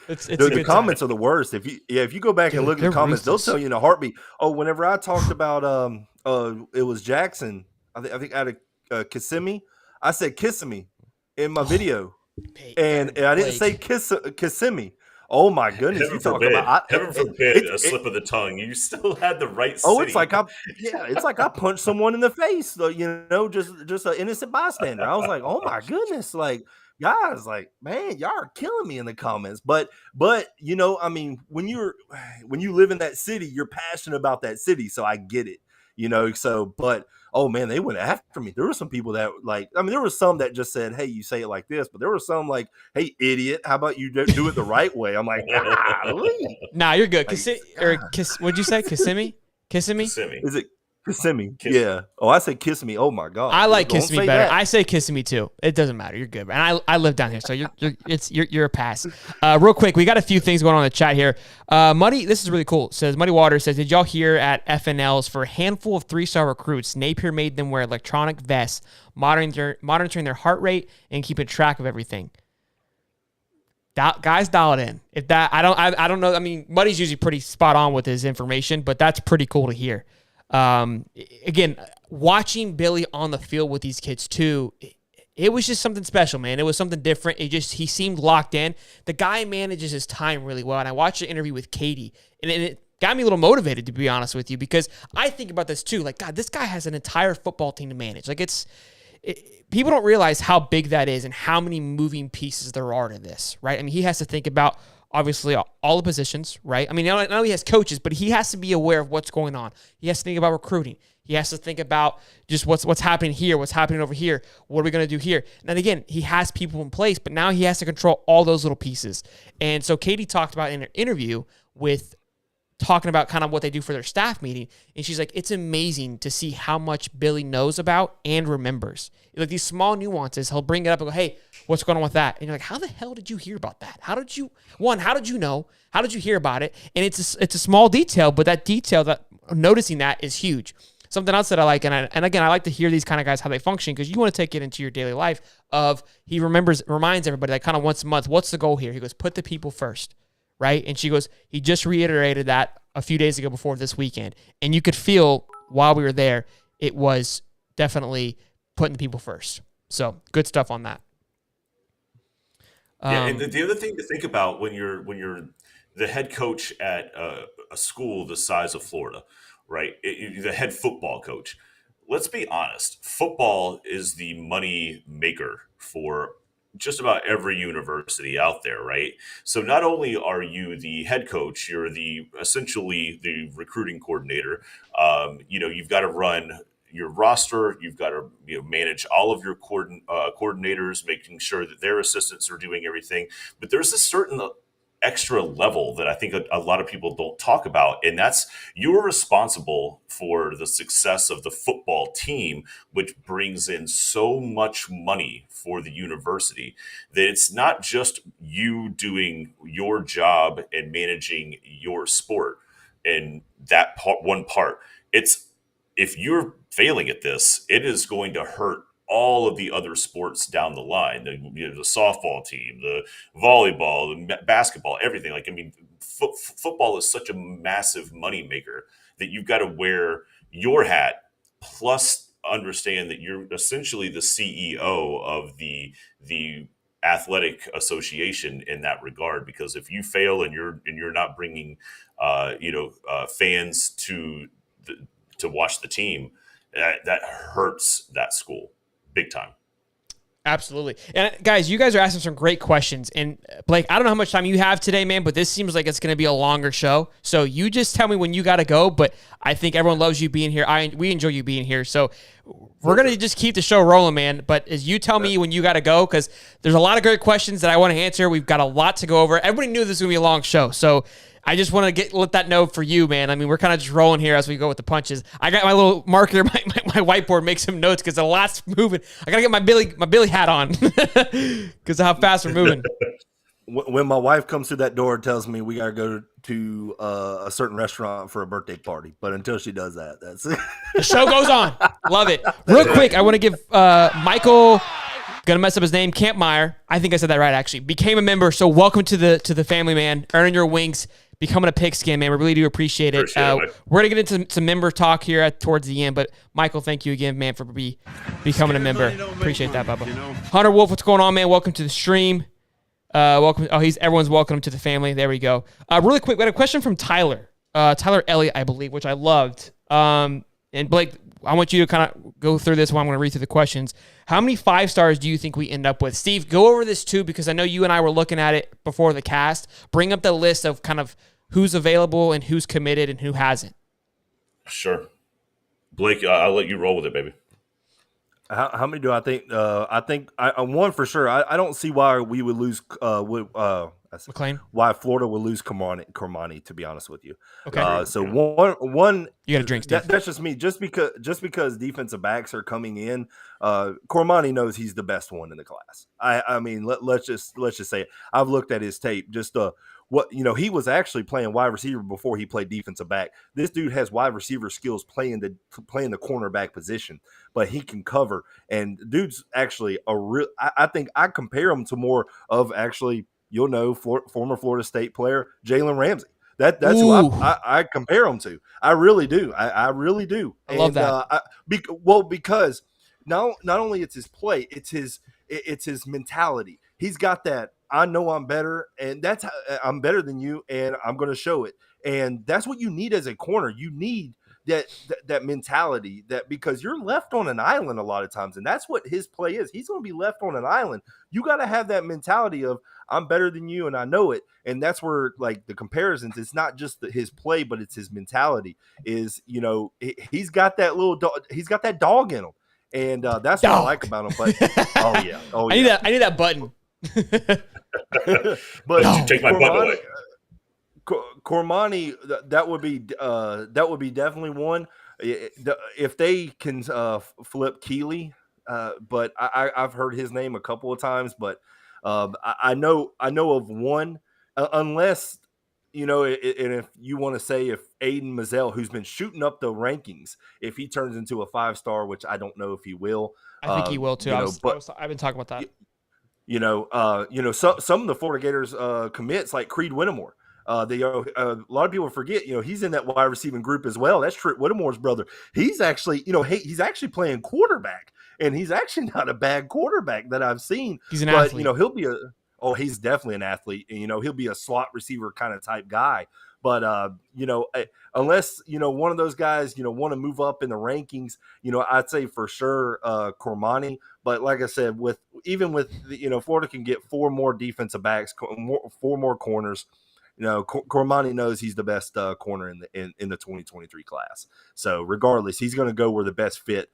It's the comments are the worst. If you go back and look at the comments, ruthless. they'll tell you in a heartbeat. Oh, whenever I talked about it was Jackson. I think out of Kissimmee, I said Kissimmee in my video, and I didn't say Kissimmee. Oh my goodness! Heaven You talk forbid, about heaven forbid a slip of the tongue. You still had the right city. Oh, it's like I punched someone in the face. Just an innocent bystander. I was like, oh my goodness, like. Guys, like, man, y'all are killing me in the comments. But I mean, when you live in that city, you're passionate about that city, so I get it. But oh man, they went after me. There were some people that there were some that just said, "Hey, you say it like this," but there were some like, "Hey, idiot, how about you do it the right way?" I'm like, nah, you're good. What'd you say? Kissimmee? Kissimmee? Is it? Kissimmee, yeah. Oh, I say Kissimmee. Oh my God, I like Kissimmee better. That. I say Kissimmee too. It doesn't matter. You're good, and I live down here, so you're a pass. Real quick, we got a few things going on in the chat here. Muddy, this is really cool. It says Muddy Water says, did y'all hear at FNLs for a handful of 3-star recruits, Napier made them wear electronic vests, monitoring their heart rate and keeping track of everything. Guys, dial it in. If that, I don't know. I mean, Muddy's usually pretty spot on with his information, but that's pretty cool to hear. Again, watching Billy on the field with these kids too, it was just something special, man. It was something different. He seemed locked in. The guy manages his time really well. And I watched the interview with Katie, and it got me a little motivated, to be honest with you, because I think about this too. Like, God, this guy has an entire football team to manage. Like, people don't realize how big that is and how many moving pieces there are to this, right? I mean, he has to think about, obviously, all the positions, right? I mean, not only he has coaches, but he has to be aware of what's going on. He has to think about recruiting. He has to think about just what's happening here, what's happening over here, what are we going to do here? And again, he has people in place, but now he has to control all those little pieces. And so Katie talked about in her interview with talking about kind of what they do for their staff meeting, and she's like, it's amazing to see how much Billy knows about and remembers. Like, these small nuances, he'll bring it up and go, hey, what's going on with that? And you're like, how the hell did you hear about that? How did you know? How did you hear about it? And it's a small detail, but that detail, that noticing that, is huge. Something else that I like, and again, I like to hear these kind of guys, how they function, because you want to take it into your daily life he reminds everybody, like, kind of once a month, what's the goal here? He goes, put the people first. Right? And she goes, he just reiterated that a few days ago before this weekend. And you could feel while we were there, it was definitely putting the people first. So good stuff on that. Yeah, and the other thing to think about when you're the head coach at a school the size of Florida, right? The head football coach. Let's be honest. Football is the money maker for just about every university out there, right? So not only are you the head coach, you're essentially the recruiting coordinator. You've got to run your roster. You've got to manage all of your coordinators, making sure that their assistants are doing everything. But there's a certain extra level that I think a lot of people don't talk about, and that's you're responsible for the success of the football team, which brings in so much money for the university that it's not just you doing your job and managing your sport and that one part. It's, if you're failing at this, it is going to hurt all of the other sports down the line, the softball team, the volleyball, the basketball, everything. Like, I mean, football is such a massive money maker that you've got to wear your hat, plus understand that you're essentially the CEO of the athletic association in that regard. Because if you fail and you're not bringing, fans to watch the team, that hurts that school. Big time. Absolutely. And guys, you guys are asking some great questions. And Blake, I don't know how much time you have today, man, but this seems like it's going to be a longer show. So you just tell me when you got to go. But I think everyone loves you being here. We enjoy you being here. So we're going to just keep the show rolling, man. But as you tell me when you got to go, because there's a lot of great questions that I want to answer. We've got a lot to go over. Everybody knew this was going to be a long show. So I just want to let that know for you, man. I mean, we're kind of just rolling here as we go with the punches. I got my little marker, my whiteboard, make some notes because the last moving. I gotta get my Billy hat on because of how fast we're moving. When my wife comes through that door and tells me we gotta go to a certain restaurant for a birthday party, but until she does that, that's it. The show goes on. Love it. Real quick, I want to give Michael. Gonna mess up his name, Campmeyer. I think I said that right, actually. Became a member, so welcome to the family, man. Earning your wings, becoming a pigskin, man. We really do appreciate it. We're gonna get into some member talk here towards the end, but Michael, thank you again, man, for becoming a member. Appreciate that, Bubba. Hunter Wolf, what's going on, man? Welcome to the stream. Welcome. Oh, everyone's welcome to the family. There we go. Really quick, we had a question from Tyler. Tyler Elliott, I believe, which I loved. And Blake, I want you to kind of go through this while I'm going to read through the questions. How many 5-stars do you think we end up with? Steve, go over this too, because I know you and I were looking at it before the cast. Bring up the list of kind of who's available and who's committed and who hasn't. Sure. Blake, I'll let you roll with it, baby. How many do I think? I think one for sure. I don't see why we would lose McLean? Why Florida will lose Cormani, to be honest with you. Okay. So one you got to drink, Steve. That's just me. Just because defensive backs are coming in, Cormani knows he's the best one in the class. I mean, let's just say it. I've looked at his tape. He was actually playing wide receiver before he played defensive back. This dude has wide receiver skills playing the cornerback position, but he can cover. And dude's actually I think I compare him to more of actually, former Florida State player Jalen Ramsey. That's who I compare him to. I really do. I really do. I love that. Because not only it's his play, it's his mentality. He's got that. I know I'm better, and that's how I'm better than you, and I'm going to show it. And that's what you need as a corner. You need that mentality, that because you're left on an island a lot of times, and that's what his play is. He's going to be left on an island. You got to have that mentality of I'm better than you, and I know it. And that's where like the comparisons. It's not just his play, but it's his mentality. He's got that little dog. He's got that dog in him, and that's what I like about him. But I need that button. But you take my butt away. Cormani, that would be definitely one. If they can flip Keeley, but I've heard his name a couple of times, but I know of one, unless and if you want to say if Aidan Mizell, who's been shooting up the rankings, if he turns into a 5-star, which I don't know if he will. I think he will too. I've been talking about that. Some of the Florida Gators commits like Creed Whittemore. A lot of people forget, he's in that wide receiving group as well. That's Trent Whittemore's brother. He's actually, he's actually playing quarterback, and he's actually not a bad quarterback that I've seen. He's an athlete. He's definitely an athlete. And, he'll be a slot receiver kind of type guy. But, unless, one of those guys, want to move up in the rankings, I'd say for sure Cormani. But like I said, Florida can get 4 more defensive backs, 4 more corners. Cormani knows he's the best corner in the 2023 class. So regardless, he's going to go where the best fit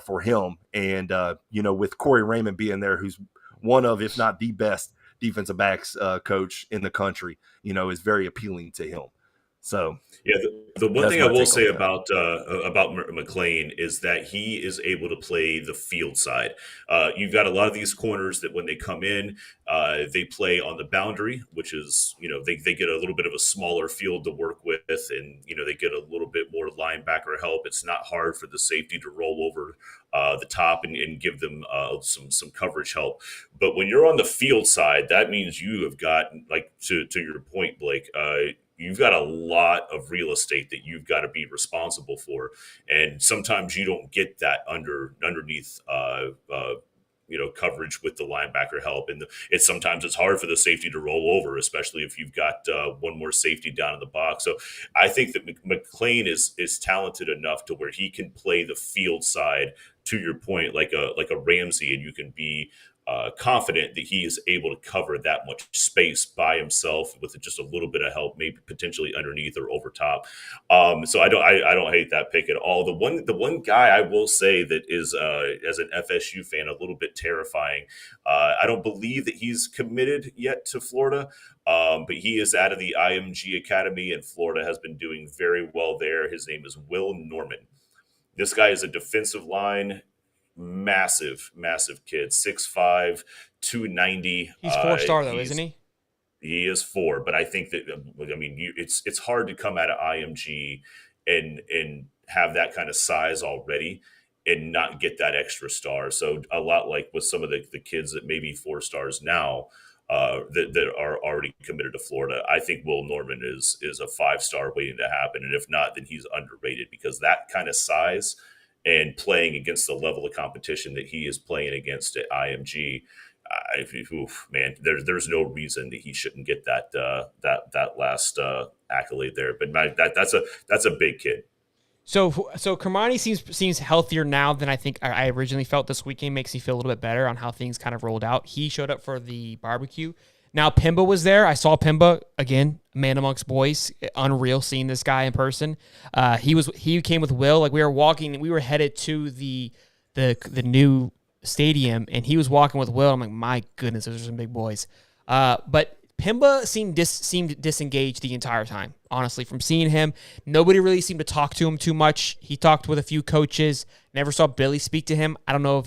for him. And, with Corey Raymond being there, who's one of, if not the best defensive backs coach in the country, is very appealing to him. So yeah, the one thing I will say about McLean is that he is able to play the field side. You've got a lot of these corners that when they come in, they play on the boundary, which is they get a little bit of a smaller field to work with, and they get a little bit more linebacker help. It's not hard for the safety to roll over the top and give them some coverage help. But when you're on the field side, that means you have got, like to your point, Blake. You've got a lot of real estate that you've got to be responsible for, and sometimes you don't get that underneath coverage with the linebacker help, and sometimes it's hard for the safety to roll over, especially if you've got one more safety down in the box. So I think that McLean is talented enough to where he can play the field side, to your point, like a Ramsey, and you can be confident that he is able to cover that much space by himself with just a little bit of help, maybe potentially underneath or over top. So I don't hate that pick at all. The one guy I will say that is as an FSU fan a little bit terrifying. I don't believe that he's committed yet to Florida, but he is out of the IMG Academy, and Florida has been doing very well there. His name is Will Norman. This guy is a defensive line. Massive kid, 6'5", 290. He's 4-star though, isn't he? He is 4, but I think that it's hard to come out of IMG and have that kind of size already and not get that extra star. So a lot like with some of the kids that may be 4 stars now that are already committed to Florida, I think Will Norman is a 5-star waiting to happen, and if not, then he's underrated because that kind of size and playing against the level of competition that he is playing against at IMG, man, there's no reason that he shouldn't get that last accolade there. But that's a big kid. So Kermani seems healthier now than I think I originally felt. This weekend makes me feel a little bit better on how things kind of rolled out. He showed up for the barbecue. Now Pimba was there. I saw Pimba again, man amongst boys. Unreal seeing this guy in person. He came with Will. Like we were headed to the new stadium, and he was walking with Will. I'm like, my goodness, those are some big boys. But Pimba seemed disengaged the entire time. Honestly, from seeing him, nobody really seemed to talk to him too much. He talked with a few coaches. Never saw Billy speak to him. I don't know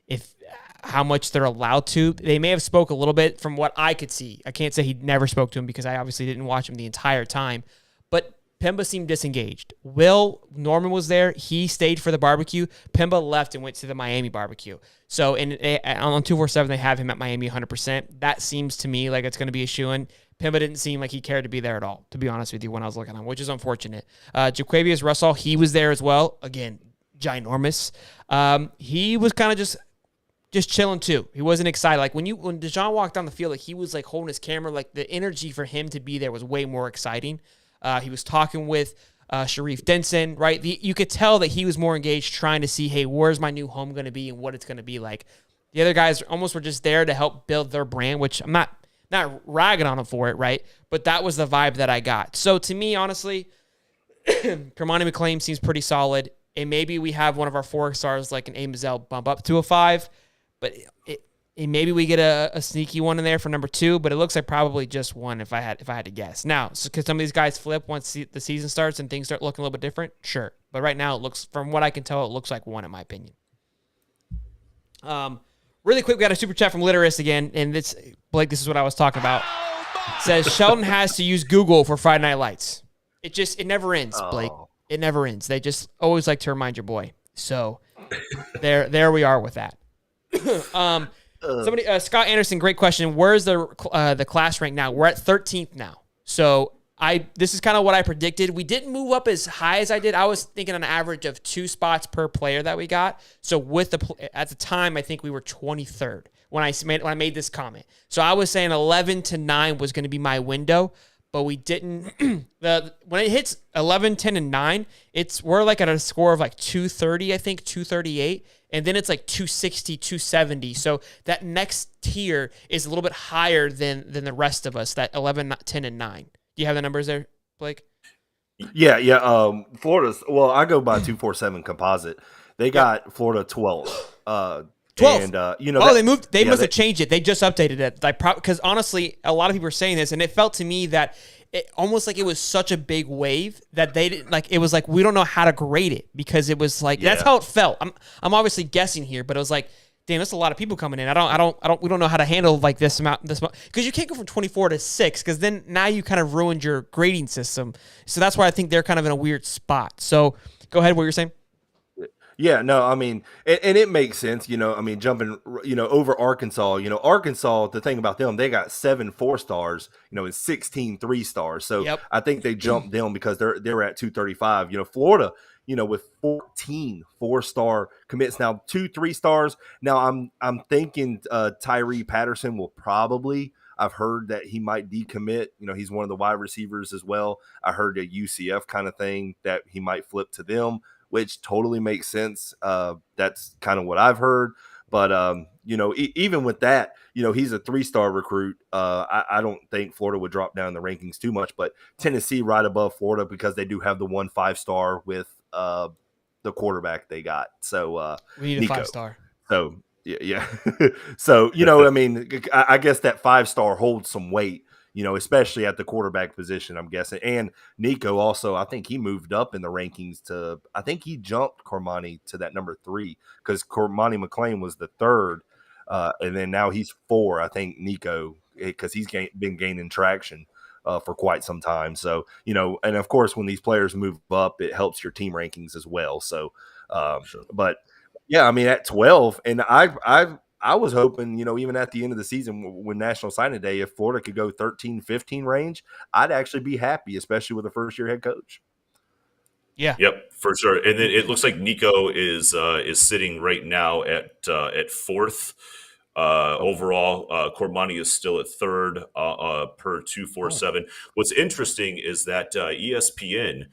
if how much they're allowed to. They may have spoke a little bit from what I could see. I can't say he never spoke to him because I obviously didn't watch him the entire time. But Pimba seemed disengaged. Will Norman was there. He stayed for the barbecue. Pimba left and went to the Miami barbecue. So on 247, they have him at Miami 100%. That seems to me like it's going to be a shoo-in. Pimba didn't seem like he cared to be there at all, to be honest with you, when I was looking at him, which is unfortunate. Jaquavius Russell, he was there as well. Again, ginormous. He was kind of just chilling too. He wasn't excited. Like when Dejon walked down the field, like he was like holding his camera. Like the energy for him to be there was way more exciting. He was talking with Sharif Denson, right? You could tell that he was more engaged, trying to see, hey, where's my new home going to be and what it's going to be like. The other guys almost were just there to help build their brand, which I'm not ragging on them for it, right? But that was the vibe that I got. So to me, honestly, Kermani McClain seems pretty solid. And maybe we have one of our 4 stars like an Aidan Mizell bump up to a 5. But maybe we get a sneaky one in there for number 2, but it looks like probably just 1 if I had to guess. Now, could some of these guys flip once the season starts and things start looking a little bit different? Sure. But right now, it looks, from what I can tell, it looks like 1 in my opinion. Really quick, we got a super chat from Literist again, and Blake, this is what I was talking about. It says Sheldon has to use Google for Friday Night Lights. It never ends, Blake. It never ends. They just always like to remind your boy. So there we are with that. Scott Anderson, great question. Where's the class rank now? We're at 13th now. So this is kind of what I predicted. We didn't move up as high as I did. I was thinking an average of 2 spots per player that we got. So at the time, I think we were 23rd when I made this comment. So I was saying 11 to 9 was going to be my window, but we didn't. When it hits 11, 10, and 9, we're like at a score of like 230, I think 238. And then it's like 260, 270. So that next tier is a little bit higher than the rest of us, that 11, 10, and 9. Do you have the numbers there, Blake? Yeah. Florida's, well, I go by 247 composite. They got Florida 12. 12. And, they must have changed it. They just updated it. Because honestly, a lot of people were saying this, and it felt to me that it almost like it was such a big wave that they didn't, like, it was like, we don't know how to grade it, because it was like, that's how it felt. I'm obviously guessing here, but it was like, damn, that's a lot of people coming in. We don't know how to handle like this amount, because you can't go from 24 to 6, because then now you kind of ruined your grading system. So that's why I think they're kind of in a weird spot. So go ahead, what you're saying. Yeah, no, I mean, and it makes sense, jumping, over Arkansas, Arkansas, the thing about them, they got 7 4-stars, and 16 3-stars. So I think they jumped them because they're at 235. Florida, with 14 4-star commits, now 2 3-stars. Now I'm thinking Tyree Patterson will probably, I've heard that he might decommit. He's one of the wide receivers as well. I heard a UCF kind of thing that he might flip to them, which totally makes sense. That's kind of what I've heard. But even with that, he's a 3-star recruit. I don't think Florida would drop down the rankings too much, but Tennessee right above Florida because they do have the 1 5-star with the quarterback they got. So we need Nico. a 5-star. So yeah. So I mean, I guess that 5-star holds some weight, especially at the quarterback position, I'm guessing. And Nico also, I think he moved up in the rankings I think he jumped Cormani to that number 3 because Cormani McClain was the 3rd. And then now he's 4, I think, Nico, because he's been gaining traction for quite some time. So, and of course, when these players move up, it helps your team rankings as well. So, Sure. But yeah, I mean, at 12, and I was hoping, even at the end of the season when National Signing Day, if Florida could go 13-15 range, I'd actually be happy, especially with a first-year head coach. Yeah. Yep, for sure. And then it looks like Nico is sitting right now at 4th overall. Cormani is still at 3rd per 247. What's interesting is that ESPN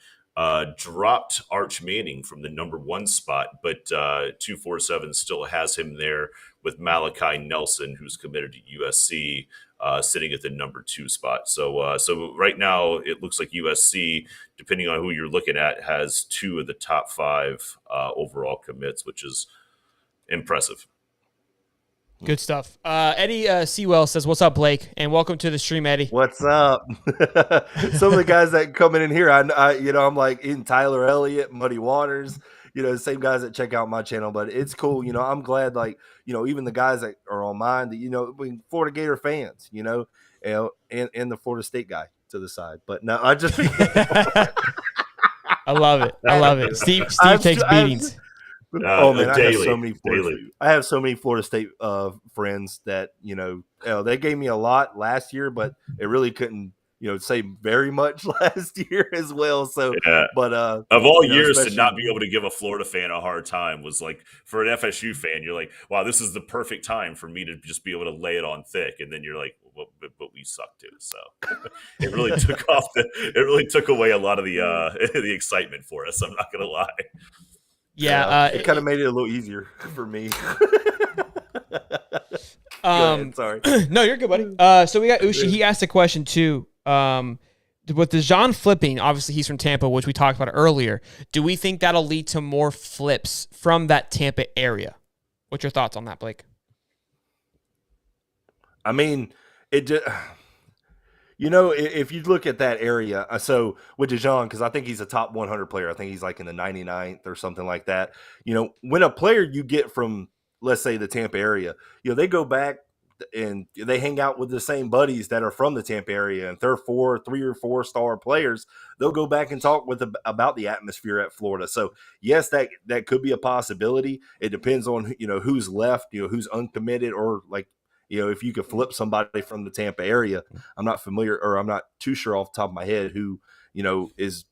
dropped Arch Manning from the number 1 spot, but 247 still has him there with Malachi Nelson, who's committed to USC, sitting at the number 2 spot. So right now it looks like USC, depending on who you're looking at, has 2 of the top 5 overall commits, which is impressive. Good stuff. Eddie Sewell says, "What's up, Blake?" And welcome to the stream, Eddie. What's up? Some of the guys that coming in here, I'm like in Tyler Elliott, Muddy Waters, the same guys that check out my channel. But it's cool, I'm glad, like, even the guys that are on mine, that Florida Gator fans, and the Florida State guy to the side. But no, I just I love it. I love it. Steve takes beatings. Man, Daily. I have so many Florida State friends that they gave me a lot last year, but it really couldn't say very much last year as well. So, yeah. But of all years to not be able to give a Florida fan a hard time was like, for an FSU fan, you're like, wow, this is the perfect time for me to just be able to lay it on thick, and then you're like, well, but we suck too. So it really took away a lot of the excitement for us. I'm not gonna lie. Yeah, it kind of made it a little easier for me. Sorry. No, you're good, buddy. So we got Ushi. He asked a question too. With Dijon flipping, obviously he's from Tampa, which we talked about earlier. Do we think that'll lead to more flips from that Tampa area? What's your thoughts on that, Blake? I mean, it just, if you look at that area, so with Dijon, because I think he's a top 100 player. I think he's like in the 99th or something like that. When a player you get from, let's say, the Tampa area, they go back and they hang out with the same buddies that are from the Tampa area, and they're 3 or 4-star players. They'll go back and talk about the atmosphere at Florida. So yes, that could be a possibility. It depends on who's left, who's uncommitted, or like, if you could flip somebody from the Tampa area. I'm not familiar, or I'm not too sure off the top of my head who is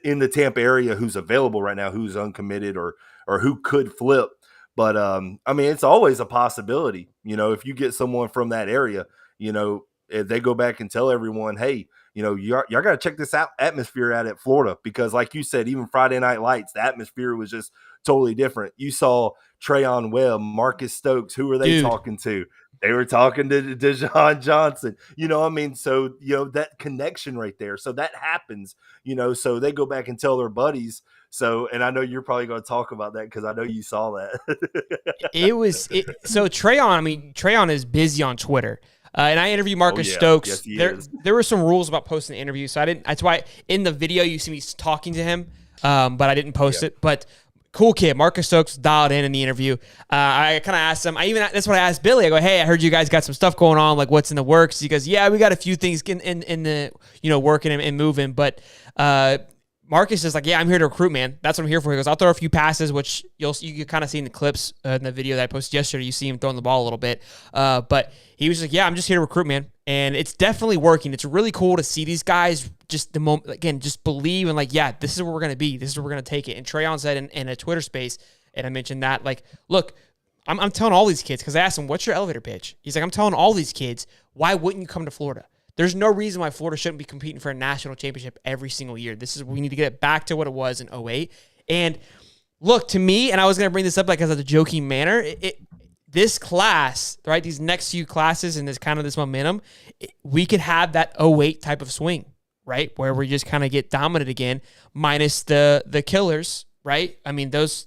in the Tampa area, who's available right now, who's uncommitted, or who could flip. But I mean, it's always a possibility. If you get someone from that area, if they go back and tell everyone, hey, y'all got to check this atmosphere out at Florida, because like you said, even Friday Night Lights, the atmosphere was just totally different. You saw Trayon Webb, Marcus Stokes. Who were they talking to? They were talking to Dijon Johnson. I mean, so, that connection right there. So that happens, so they go back and tell their buddies. So, and I know you're probably going to talk about that because I know you saw that. So Trayon is busy on Twitter. And I interviewed Marcus Stokes. Yes, there were some rules about posting the interview, so that's why in the video you see me talking to him, but I didn't post it. But cool kid, Marcus Stokes dialed in the interview. I kind of asked him. That's what I asked Billy. I go, hey, I heard you guys got some stuff going on. Like, what's in the works? He goes, yeah, we got a few things in the working and moving, but. Marcus is like, yeah, I'm here to recruit, man. That's what I'm here for. He goes, I'll throw a few passes, which you can kind of see in the clips in the video that I posted yesterday. You see him throwing the ball a little bit. But he was like, yeah, I'm just here to recruit, man. And it's definitely working. It's really cool to see these guys just just believe and like, yeah, this is where we're going to be. This is where we're going to take it. And Trayon said in a Twitter space, and I mentioned that, like, look, I'm telling all these kids, because I asked him, what's your elevator pitch? He's like, I'm telling all these kids, why wouldn't you come to Florida? There's no reason why Florida shouldn't be competing for a national championship every single year. We need to get it back to what it was in 2008. And look, to me, and I was going to bring this up like as a joking manner, this class, right, these next few classes and this momentum, we could have that 08 type of swing, right, where we just kind of get dominant again, minus the killers, right? I mean, those.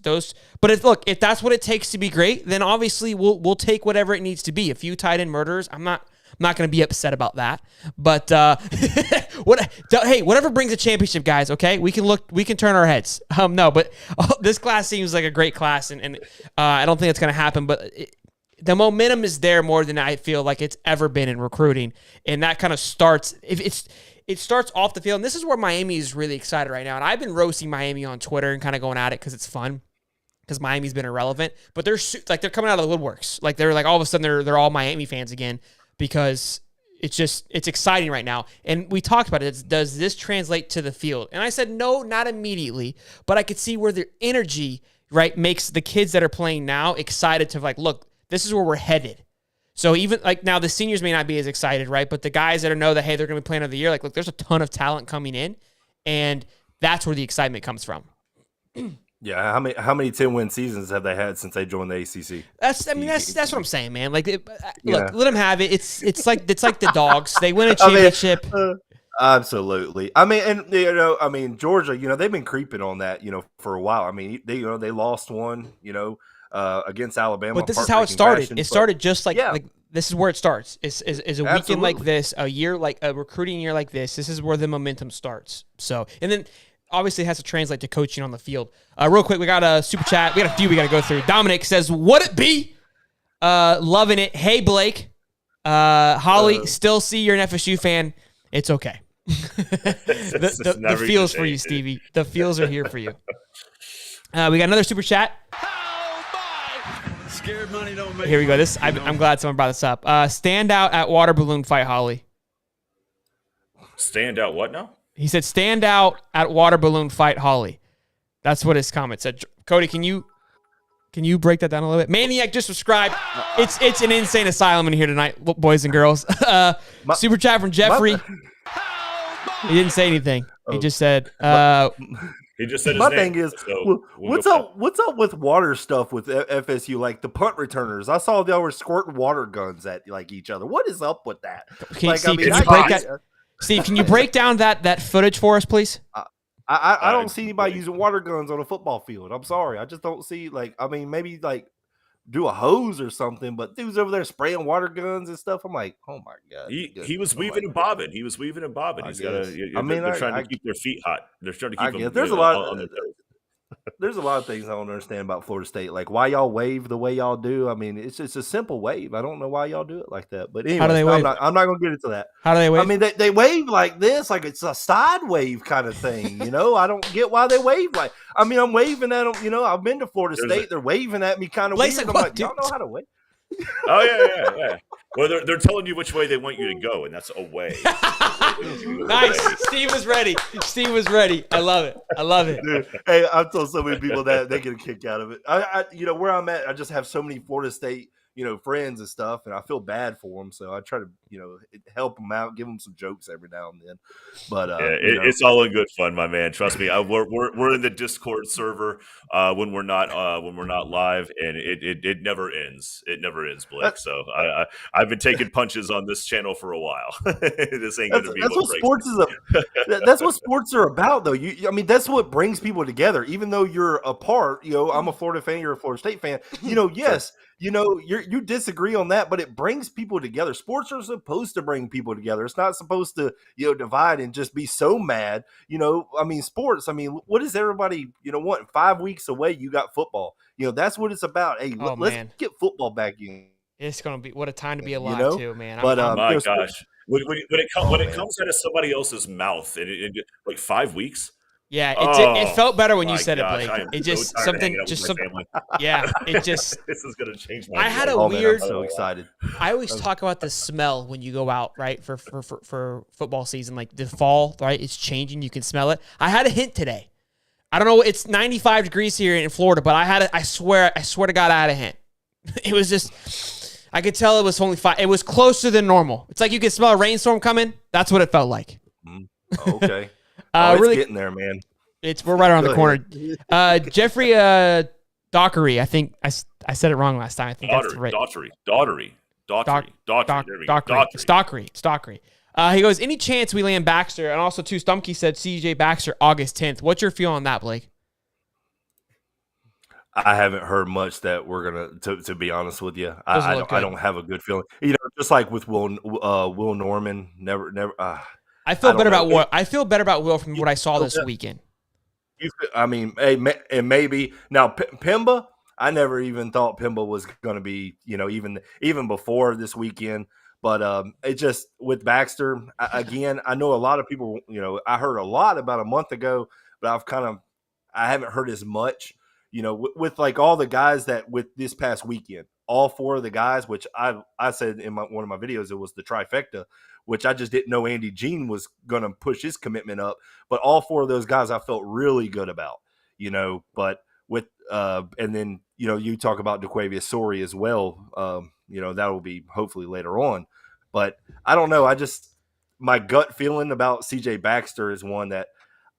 But if that's what it takes to be great, then obviously we'll take whatever it needs to be. A few tight end murderers, I'm not going to be upset about that. But hey, whatever brings a championship, guys. Okay, we can turn our heads. No, but this class seems like a great class, and I don't think it's going to happen. But the momentum is there more than I feel like it's ever been in recruiting, and that kind of starts it starts off the field. And this is where Miami is really excited right now. And I've been roasting Miami on Twitter and kind of going at it because it's fun, because Miami's been irrelevant. But they're coming out of the woodworks. Like they're like all of a sudden they're all Miami fans again, because it's exciting right now. And we talked about it. Does this translate to the field? And I said, no, not immediately, but I could see where their energy, right, makes the kids that are playing now excited to like, look, this is where we're headed. So even like now the seniors may not be as excited, right? But the guys that know that, hey, they're going to be playing of the year, like, look, there's a ton of talent coming in, and that's where the excitement comes from. Yeah, how many 10-win seasons have they had since they joined the ACC? That's what I'm saying, man. Like, look, let them have it. It's like the Dogs. They win a championship. Absolutely. I mean, Georgia, they've been creeping on that, for a while. I mean, they lost one, against Alabama. But this is how it started. It started just like this is where it starts. Is a weekend like this, a year like a recruiting year like this. This is where the momentum starts. So, and then obviously it has to translate to coaching on the field. Real quick, we got a super chat. We got a few we got to go through. Dominic says, "Would it be? Loving it. Hey Blake, Holly, still see you're an FSU fan. It's okay. the feels for you, Stevie. The feels are here for you." We got another super chat. Scared money don't make Here we go. money, I'm glad someone brought this up. Stand out at water balloon fight, Holly. Stand out what now? He said, stand out at water balloon fight, Holly. That's what his comment said. Cody, can you break that down a little bit? Maniac, just subscribe. It's an insane asylum in here tonight, boys and girls. Super chat from Jeffrey. He didn't say anything. He just said, he just said his my name. thing is, So what's up with water stuff with FSU? Like the punt returners, I saw they were squirting water guns at like each other. What is up with that? Steve, can you break down that footage for us, please? I don't see anybody using water guns on a football field. I'm sorry, I just don't see maybe do a hose or something, but dudes over there spraying water guns and stuff. I'm like, oh my god. He was weaving and bobbing. He's got to. They're trying to keep their feet hot. They're trying to keep them. There's a lot on their toes. There's a lot of things I don't understand about Florida State, like why y'all wave the way y'all do. I mean, it's just a simple wave. I don't know why y'all do it like that. But anyway, how do they wave? I'm not going to get into that. How do they wave? I mean, they wave like this, like it's a side wave kind of thing. I don't get why they wave like. I mean, I'm waving at them. I've been to Florida State. They're waving at me kind of weird. I'm like, y'all know how to wave. Oh yeah. Well, they're telling you which way they want you to go, and that's away. Nice. Steve was ready. I love it. Dude, hey, I've told so many people that they get a kick out of it. I where I'm at, I just have so many Florida State, friends and stuff, and I feel bad for them. So I try to, help them out, give them some jokes every now and then. But it's all in good fun, my man. Trust me. We're in the Discord server when we're not live, and it never ends. It never ends, Blake. So I've been taking punches on this channel for a while. This ain't gonna be. That's what sports is. That's what sports are about, though. That's what brings people together. Even though you're apart, I'm a Florida fan, you're a Florida State fan. Yes. You disagree on that, but it brings people together. Sports are supposed to bring people together. It's not supposed to, divide and just be so mad. Sports. What is everybody, wanting? 5 weeks away, you got football. That's what it's about. Hey, let's get football back in. It's gonna be what a time to be alive, too, man. But my gosh, when it comes out of somebody else's mouth, and like 5 weeks. Yeah, it felt better when you said it, Blake. It just something, yeah. It just this is gonna change my. I had a weird. Man, I'm so excited. I always talk about the smell when you go out, right, for football season, like the fall, right? It's changing. You can smell it. I had a hint today. I don't know. It's 95 degrees here in Florida, but I swear to God, I had a hint. It was just, I could tell it was only 5. It was closer than normal. It's like you could smell a rainstorm coming. That's what it felt like. Okay. It's really getting there, man. We're right around the corner. Jeffrey Dockery. I think I said it wrong last time. I think that's right. Daughtery. Dockery. There we go. It's Dockery. It's Dockery. He goes, any chance we land Baxter? And also, too, Stumpke said CJ Baxter August 10th. What's your feel on that, Blake? I haven't heard much that we're gonna. To be honest with you, I don't have a good feeling. Just like with Will Norman, never. I feel better about Will. I feel better about Will from what I saw this weekend. I mean, and maybe now Pimba. I never even thought Pimba was going to be, even before this weekend. But it just with Baxter again. I know a lot of people. I heard a lot about a month ago, but I haven't heard as much. With like all the guys that with this past weekend, all four of the guys, which I said in one of my videos, it was the trifecta, which I just didn't know Andy Jean was going to push his commitment up. But all four of those guys I felt really good about, but with and then, you talk about DeQuavius Sori as well. That will be hopefully later on. But I don't know. My gut feeling about CJ Baxter is one that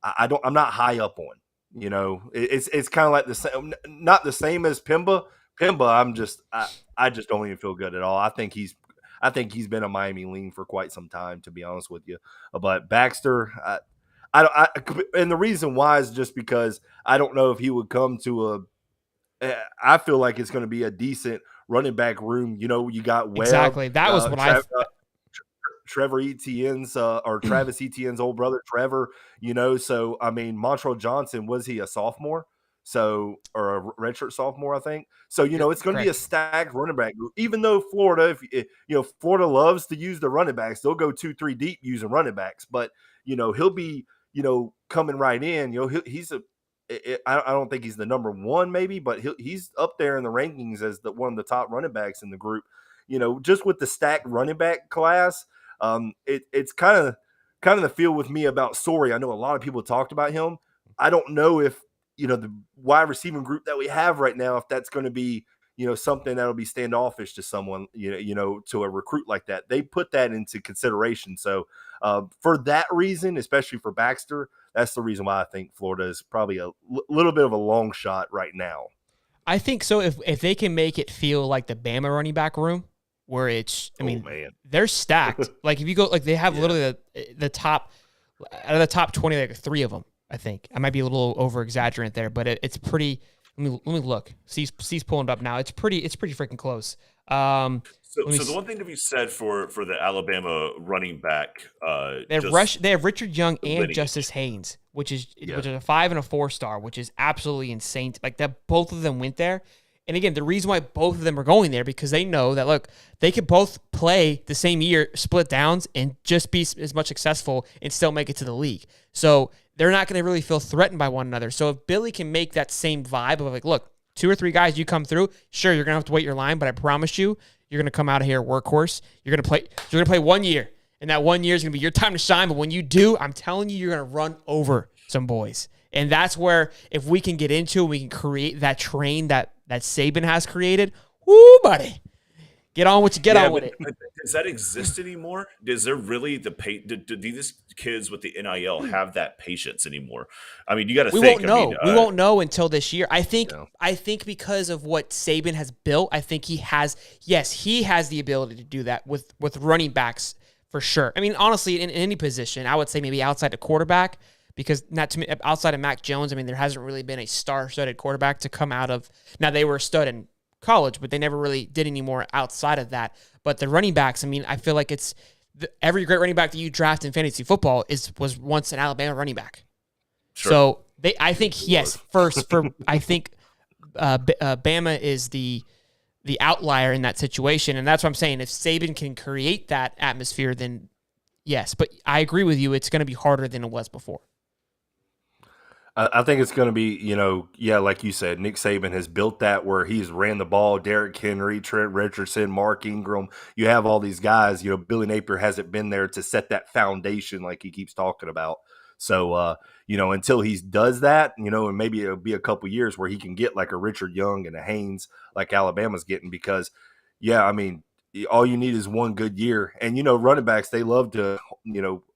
I'm not high up on. It's kind of like the same, not the same as Pimba. I just don't even feel good at all. I think he's been a Miami lean for quite some time, to be honest with you. But Baxter, and the reason why is just because I don't know if he would come to I feel like it's going to be a decent running back room. You got Webb. Exactly. That was what Trevor Etienne's or Travis Etienne's old brother, Trevor, so I mean, Montrell Johnson, was he a sophomore? So, or a redshirt sophomore, I think. So, it's going to be a stacked running back group, even though Florida, Florida loves to use the running backs. They'll go 2-3 deep using running backs, but, he'll be, coming right in, I don't think he's the number one maybe, but he's up there in the rankings as one of the top running backs in the group, just with the stacked running back class. It's kind of the feel with me about Sori. I know a lot of people talked about him. I don't know if, the wide receiving group that we have right now, if that's going to be, something that'll be standoffish to someone, to a recruit like that. They put that into consideration. So for that reason, especially for Baxter, that's the reason why I think Florida is probably a little bit of a long shot right now. I think so. If they can make it feel like the Bama running back room, where they're stacked. Like if you go, like they have literally the top, out of the top 20, like 3 of them, I think. I might be a little over exaggerant there, but it's pretty. Let me look. C's pulling it up now. It's pretty freaking close. So the one thing to be said for the Alabama running back, they have Richard Young and lineage. Justice Haynes, which is a 5 and a 4-star, which is absolutely insane. Like that, both of them went there. And again, the reason why both of them are going there, because they know that, look, they could both play the same year, split downs, and just be as much successful and still make it to the league. So they're not going to really feel threatened by one another. So if Billy can make that same vibe of like, look, 2 or 3 guys, you come through, sure, you're going to have to wait your line, but I promise you, you're going to come out of here workhorse. You're going to play 1 year, and that 1 year is going to be your time to shine. But when you do, I'm telling you, you're going to run over some boys. And that's where, if we can get into it, we can create that train that Saban has created. Woo, buddy. Get on with it. Does that exist anymore? Is there really do these kids with the NIL have that patience anymore? I mean, you got to think. Won't know. We won't know until this year. I think because of what Saban has built, I think he has the ability to do that with running backs for sure. I mean, honestly, in any position, I would say maybe outside the quarterback, because outside of Mac Jones, I mean, there hasn't really been a star-studded quarterback to come out of. Now, they were a stud in college, but they never really did any more outside of that. But the running backs, I mean, I feel like every great running back that you draft in fantasy football was once an Alabama running back. Sure. So I think Bama is the outlier in that situation, and that's what I'm saying. If Saban can create that atmosphere, then yes. But I agree with you; it's going to be harder than it was before. I think it's going to be, like you said, Nick Saban has built that where he's ran the ball. Derrick Henry, Trent Richardson, Mark Ingram. You have all these guys. Billy Napier hasn't been there to set that foundation like he keeps talking about. So, until he does that, and maybe it'll be a couple years where he can get like a Richard Young and a Haynes like Alabama's getting, because, I mean, all you need is one good year. And, running backs, they love to,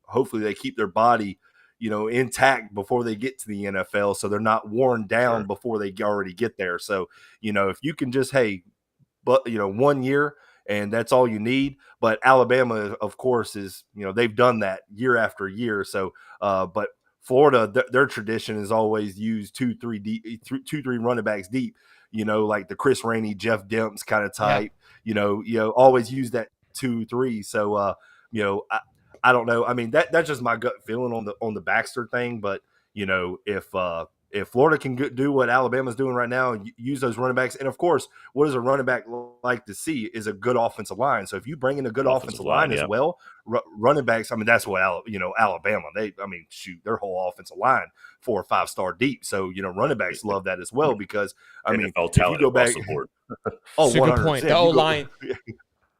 hopefully they keep their body, intact before they get to the NFL, so they're not worn down before they already get there. So, if you can just, 1 year and that's all you need. But Alabama, of course, is, they've done that year after year. So, but Florida, their tradition is always use 2-3 running backs deep, like the Chris Rainey, Jeff Demps kind of type, always use that 2-3. So, I don't know. I mean, that's just my gut feeling on the Baxter thing. But, if Florida can do what Alabama's doing right now, use those running backs. And, of course, what does a running back like to see is a good offensive line. So if you bring in a good offensive line as well, running backs, I mean, that's what, Alabama, their whole offensive line 4 or 5 star deep. So, running backs love that as well because, NFL if you go back. That's a good point. The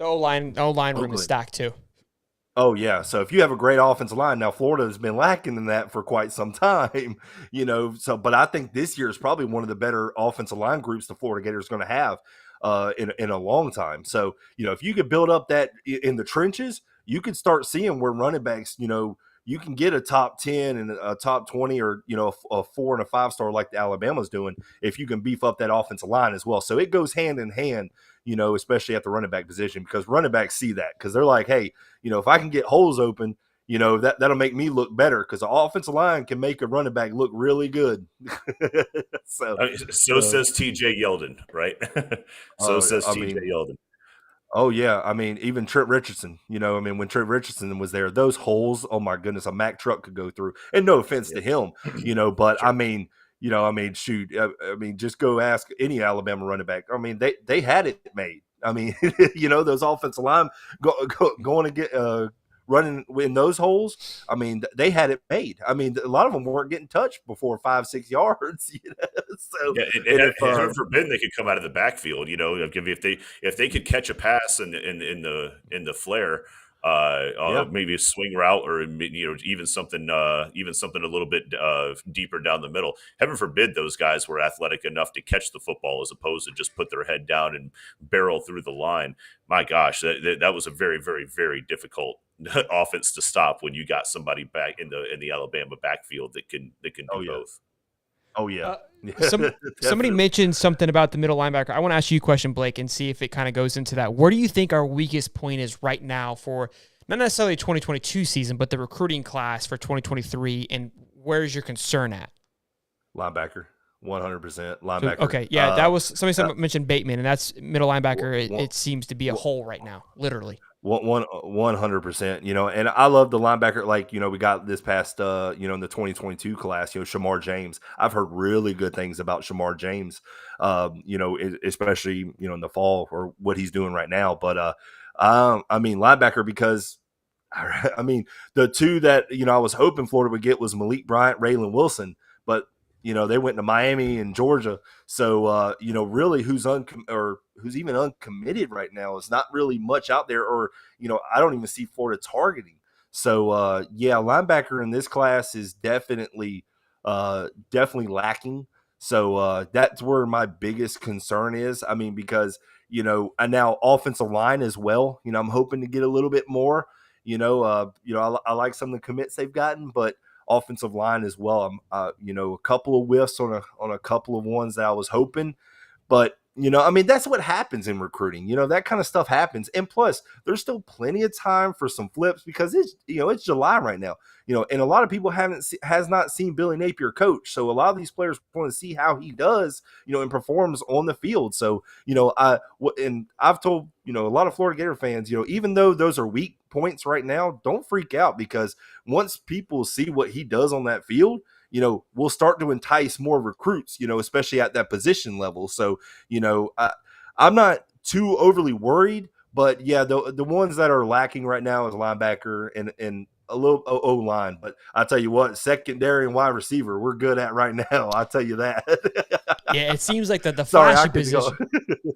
O-line room is stacked too. Oh, yeah. So if you have a great offensive line, now Florida has been lacking in that for quite some time, but I think this year is probably one of the better offensive line groups the Florida Gators going to have in a long time. So, if you could build up that in the trenches, you could start seeing where running backs, you can get a top 10 and a top 20 or, a 4 and a 5 star like the Alabama's doing if you can beef up that offensive line as well. So it goes hand in hand, especially at the running back position because running backs see that because they're like, hey, if I can get holes open, that'll make me look better because the offensive line can make a running back look really good. So says TJ Yeldon, right? Says TJ Yeldon. Oh, yeah. I mean, even Trent Richardson, when Trent Richardson was there, those holes, oh, my goodness, a Mack truck could go through. And no offense to him, but sure. Shoot. Just go ask any Alabama running back. I mean, they had it made. I mean, those offensive line going to get running in those holes. I mean, they had it made. I mean, a lot of them weren't getting touched before 5-6 yards. So, heaven forbid they could come out of the backfield. If they could catch a pass in the flare. Maybe a swing route or even something a little bit deeper down the middle. Heaven forbid those guys were athletic enough to catch the football as opposed to just put their head down and barrel through the line. My gosh, that was a very, very, very difficult offense to stop when you got somebody back in the Alabama backfield that can do both. Oh, yeah. Somebody mentioned something about the middle linebacker. I want to ask you a question, Blake, and see if it kind of goes into that. Where do you think our weakest point is right now for not necessarily the 2022 season, but the recruiting class for 2023, and where's your concern at? Linebacker, 100% linebacker. Okay, yeah, that was somebody mentioned Bateman, and that's middle linebacker. It seems to be a hole right now, literally. 100%, and I love the linebacker. Like, we got this past, in the 2022 class, Shamar James. I've heard really good things about Shamar James, especially, in the fall or what he's doing right now. But, linebacker, because, the two that, I was hoping Florida would get was Malik Bryant, Raylan Wilson, but, they went to Miami and Georgia. So, really who's even uncommitted right now is not really much out there, or, I don't even see Florida targeting. So, linebacker in this class is definitely lacking. So, that's where my biggest concern is. Because, and now offensive line as well, I'm hoping to get a little bit more, I like some of the commits they've gotten, but offensive line as well. A couple of whiffs on a couple of ones that I was hoping, but that's what happens in recruiting. That kind of stuff happens. And plus, there's still plenty of time for some flips because it's July right now. And a lot of people has not seen Billy Napier coach. So a lot of these players want to see how he does, and performs on the field. So, I've told, a lot of Florida Gator fans, even though those are weak points right now, don't freak out because once people see what he does on that field, we'll start to entice more recruits, especially at that position level. So, I'm not too overly worried, but yeah, the ones that are lacking right now is linebacker and a little O-line. But I tell you what, secondary and wide receiver, we're good at right now. I'll tell you that. Yeah, it seems like the flashy position.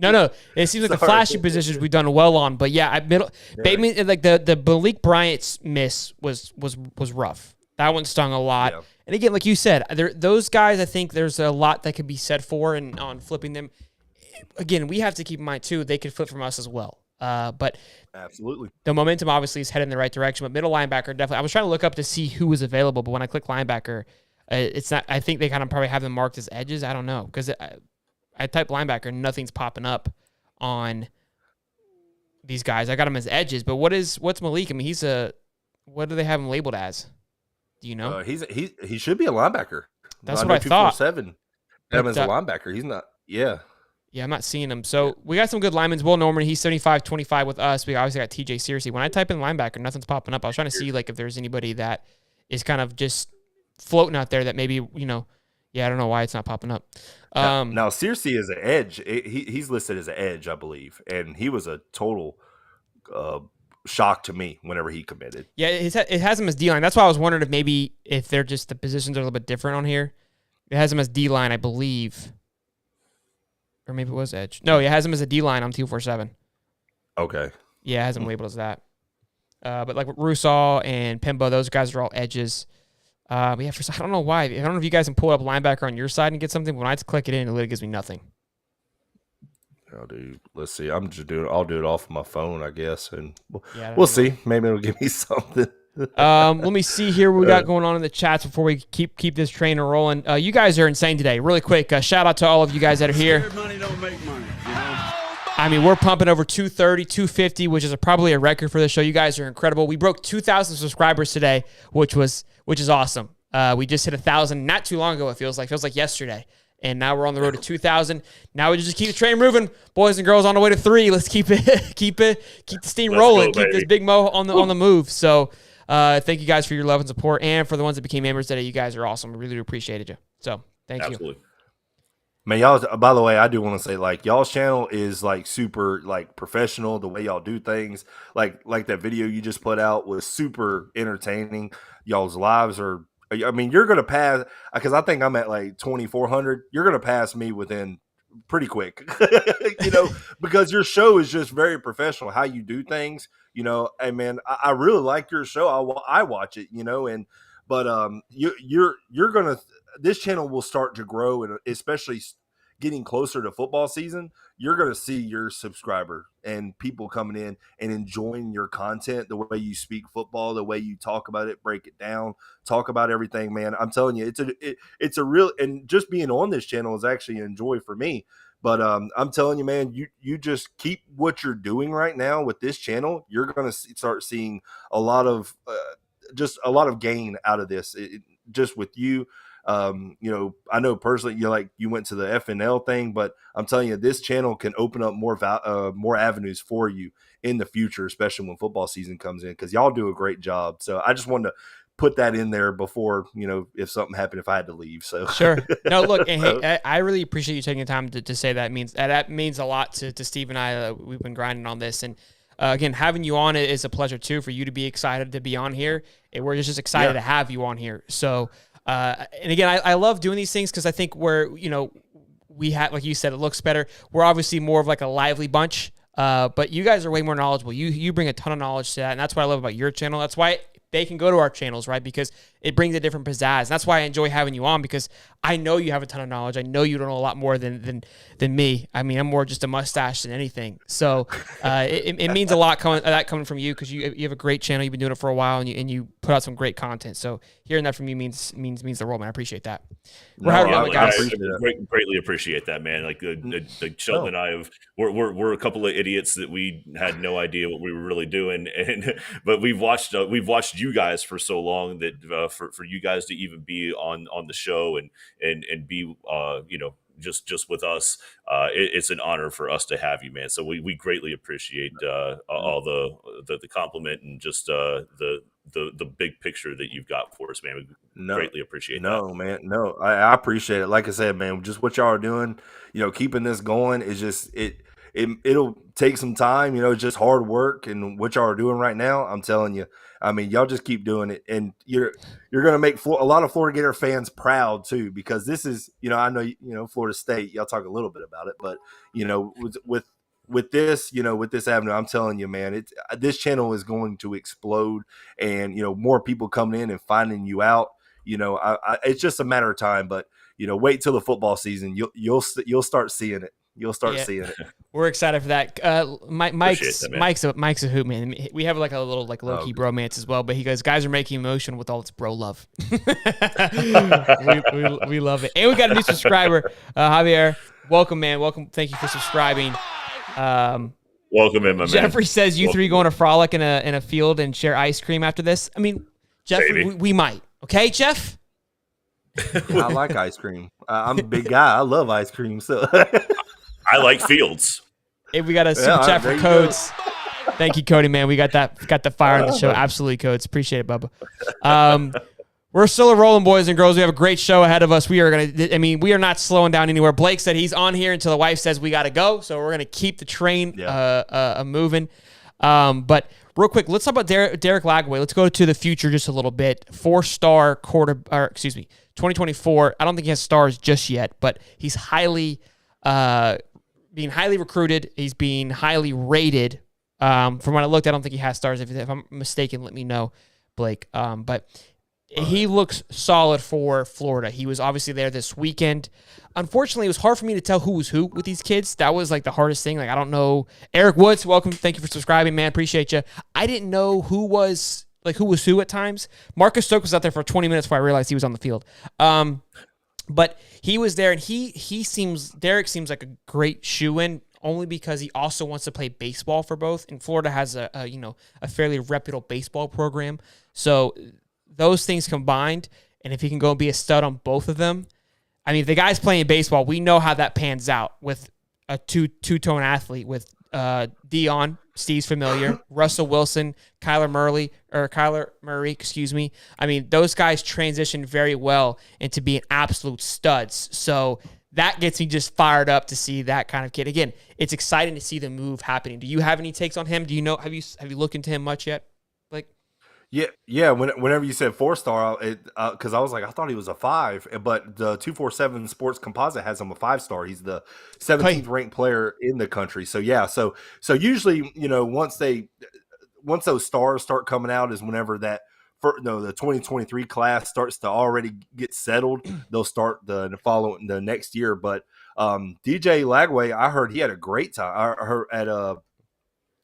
No, it seems like the flashy positions we've done well on. But yeah, Bateman, like the Malik Bryant's miss was rough. That one stung a lot. Yeah. And again, like you said, those guys, I think there's a lot that could be said for and on flipping them. Again, we have to keep in mind too, they could flip from us as well. But Absolutely. the momentum obviously is headed in the right direction. But middle linebacker, definitely. I was trying to look up to see who was available, but when I click linebacker, it's not. I think they kind of probably have them marked as edges. I don't know because I type linebacker, nothing's popping up on these guys. I got them as edges, but what's Malik? I mean, what do they have him labeled as? Do you know? He should be a linebacker. That's what I thought. 247. Have him as a linebacker. He's not. Yeah. Yeah, I'm not seeing him. So we got some good linemen. Will Norman, he's 75-25 with us. We obviously got TJ Searcy. When I type in linebacker, nothing's popping up. I was trying to see like if there's anybody that is kind of just floating out there that maybe, I don't know why it's not popping up. Now Searcy is an edge. He's listed as an edge, I believe, and he was a total shock to me whenever he committed. Yeah, it has him as D-line. That's why I was wondering if they're just the positions are a little bit different on here. It has him as D-line, I believe. Or maybe it was edge. No, it has him as a D-line on 247. Okay. Yeah, it has him labeled as that. But like Russaw and Pimbo, those guys are all edges. But yeah, I don't know why. I don't know if you guys can pull up linebacker on your side and get something, but when I click it in, it literally gives me nothing. Oh, dude, let's see. I'll do it off my phone, I guess, and we'll see. Maybe it'll give me something. Let me see here what we got going on in the chats before we keep this train rolling. You guys are insane today. Really quick, shout out to all of you guys that are here. Money don't make money, I mean, we're pumping over 230, 250, which is probably a record for the show. You guys are incredible. We broke 2,000 subscribers today, which is awesome. We just hit 1,000 not too long ago. It feels like yesterday. And now we're on the road to 2,000. Now we just keep the train moving, boys and girls. On the way to 3. Let's keep the steam rolling. Keep this Big Mo on the move. So, thank you guys for your love and support, and for the ones that became members today. You guys are awesome. We really appreciated you. So, thank you. Man, y'all. By the way, I do want to say, like, y'all's channel is like super like professional. The way y'all do things, like that video you just put out was super entertaining. Y'all's lives are. I mean, you're gonna pass because I think I'm at like 2,400. You're gonna pass me within pretty quick, because your show is just very professional. How you do things, And man, I really like your show. I watch it, but you're gonna. This channel will start to grow, and especially getting closer to football season, you're going to see your subscriber and people coming in and enjoying your content, the way you speak football, the way you talk about it, break it down, talk about everything, man. I'm telling you, it's a real, and just being on this channel is actually a joy for me. But I'm telling you, man, you just keep what you're doing right now with this channel. You're going to start seeing a lot of gain out of this, just with you. I know personally, you went to the FNL thing, but I'm telling you, this channel can open up more avenues for you in the future, especially when football season comes in, because y'all do a great job. So I just wanted to put that in there before, if something happened, if I had to leave. So sure. No, look, and hey, I really appreciate you taking the time to say that. That means a lot to Steve and I. We've been grinding on this, and again, having you on it is a pleasure too, for you to be excited to be on here. And we're just excited to have you on here. So, and again, I love doing these things because I think we have, like you said, it looks better. We're obviously more of like a lively bunch, but you guys are way more knowledgeable. You bring a ton of knowledge to that, and that's what I love about your channel. That's why they can go to our channels, right? Because it brings a different pizzazz. And that's why I enjoy having you on, because I know you have a ton of knowledge. I know you don't know a lot more than me. I mean, I'm more just a mustache than anything. So it means a lot coming from you, because you have a great channel. You've been doing it for a while, and you put out some great content. So hearing that from you means the world, man. I appreciate that. I greatly appreciate that, man. Like the Shelton and I we're a couple of idiots that we had no idea what we were really doing, but we've watched you guys for so long that for you guys to even be on the show and be just with us, it's an honor for us to have you, man. So we greatly appreciate all the compliment and just the big picture that you've got for us, man. We greatly appreciate that. No, man. No, I appreciate it. Like I said, man, just what y'all are doing, keeping this going is just it'll take some time, it's just hard work, and what y'all are doing right now, I'm telling you, I mean, y'all just keep doing it, and you're going to make a lot of Florida Gator fans proud too, because this is, I know, Florida State, y'all talk a little bit about it, but with this avenue, I'm telling you, man, this channel is going to explode, and more people coming in and finding you out. It's just a matter of time, but wait till the football season, you'll start seeing it. You'll start seeing it. We're excited for that. Mike's a hoot, man. We have like a little like low key bromance as well. But he goes, guys are making emotion with all this bro love. we love it. And we got a new subscriber, Javier. Welcome, man. Welcome. Thank you for subscribing. Welcome in, my man. Jeffrey says you three going to frolic in a field and share ice cream after this. I mean, Jeffrey, we might. Okay, Jeff. I like ice cream. I'm a big guy. I love ice cream. So. I like fields. Hey, we got a super chat for Codes. Thank you, Cody, man. We got the fire on the show. Absolutely, Codes. Appreciate it, Bubba. We're still rolling, boys and girls. We have a great show ahead of us. We are not slowing down anywhere. Blake said he's on here until the wife says we got to go. So we're gonna keep the train moving. But real quick, let's talk about Derek Lagway. Let's go to the future just a little bit. 4-star 2024. I don't think he has stars just yet, but he's being highly recruited. He's being highly rated. From what I looked, I don't think he has stars. If I'm mistaken, let me know, Blake. But he looks solid for Florida. He was obviously there this weekend. Unfortunately, it was hard for me to tell who was who with these kids. That was like the hardest thing. Like, I don't know. Eric Woods, welcome. Thank you for subscribing, man. Appreciate you. I didn't know who was who at times. Marcus Stokes was out there for 20 minutes before I realized he was on the field. But he was there, and Derek seems like a great shoo-in, only because he also wants to play baseball for both. And Florida has a fairly reputable baseball program. So those things combined, and if he can go and be a stud on both of them, I mean, if the guy's playing baseball, we know how that pans out with a two-tone athlete with Dion, Steve's familiar, Russell Wilson, Kyler Murray, excuse me. I mean, those guys transition very well into being absolute studs. So that gets me just fired up to see that kind of kid. Again, it's exciting to see the move happening. Do you have any takes on him? Do you know? Have you looked into him much yet? Like, yeah. Whenever you said 4-star, because I was like, I thought he was a 5, but the 247 Sports Composite has him a 5-star. He's the 17th ranked player in the country. So yeah, so usually, once those stars start coming out is whenever the 2023 class starts to already get settled. They'll start the next year. But DJ Lagway, I heard he had a great time. I heard at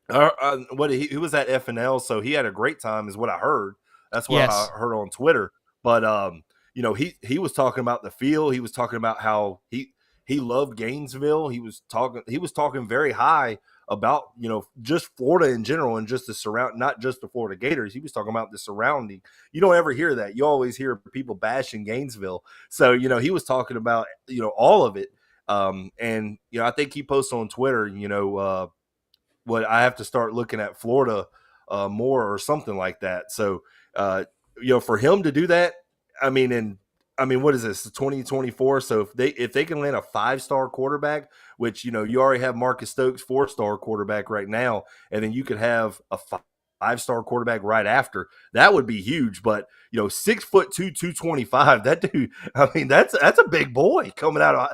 he was at FNL, so he had a great time, is what I heard. That's what I heard on Twitter. But he was talking about the field. He was talking about how he loved Gainesville. He was talking very high about just Florida in general and just the not just the Florida Gators. He was talking about the surrounding. You don't ever hear that. You always hear people bashing Gainesville. So he was talking about all of it. And I think he posted on Twitter. What I have to start looking at Florida more or something like that. So, for him to do that, I mean, what is this, 2024? So if they can land a 5-star quarterback, which, you already have Marcus Stokes, 4-star quarterback right now, and then you could have a 5-star quarterback right after, that would be huge. But 6'2", 225, that dude, I mean, that's a big boy coming out of,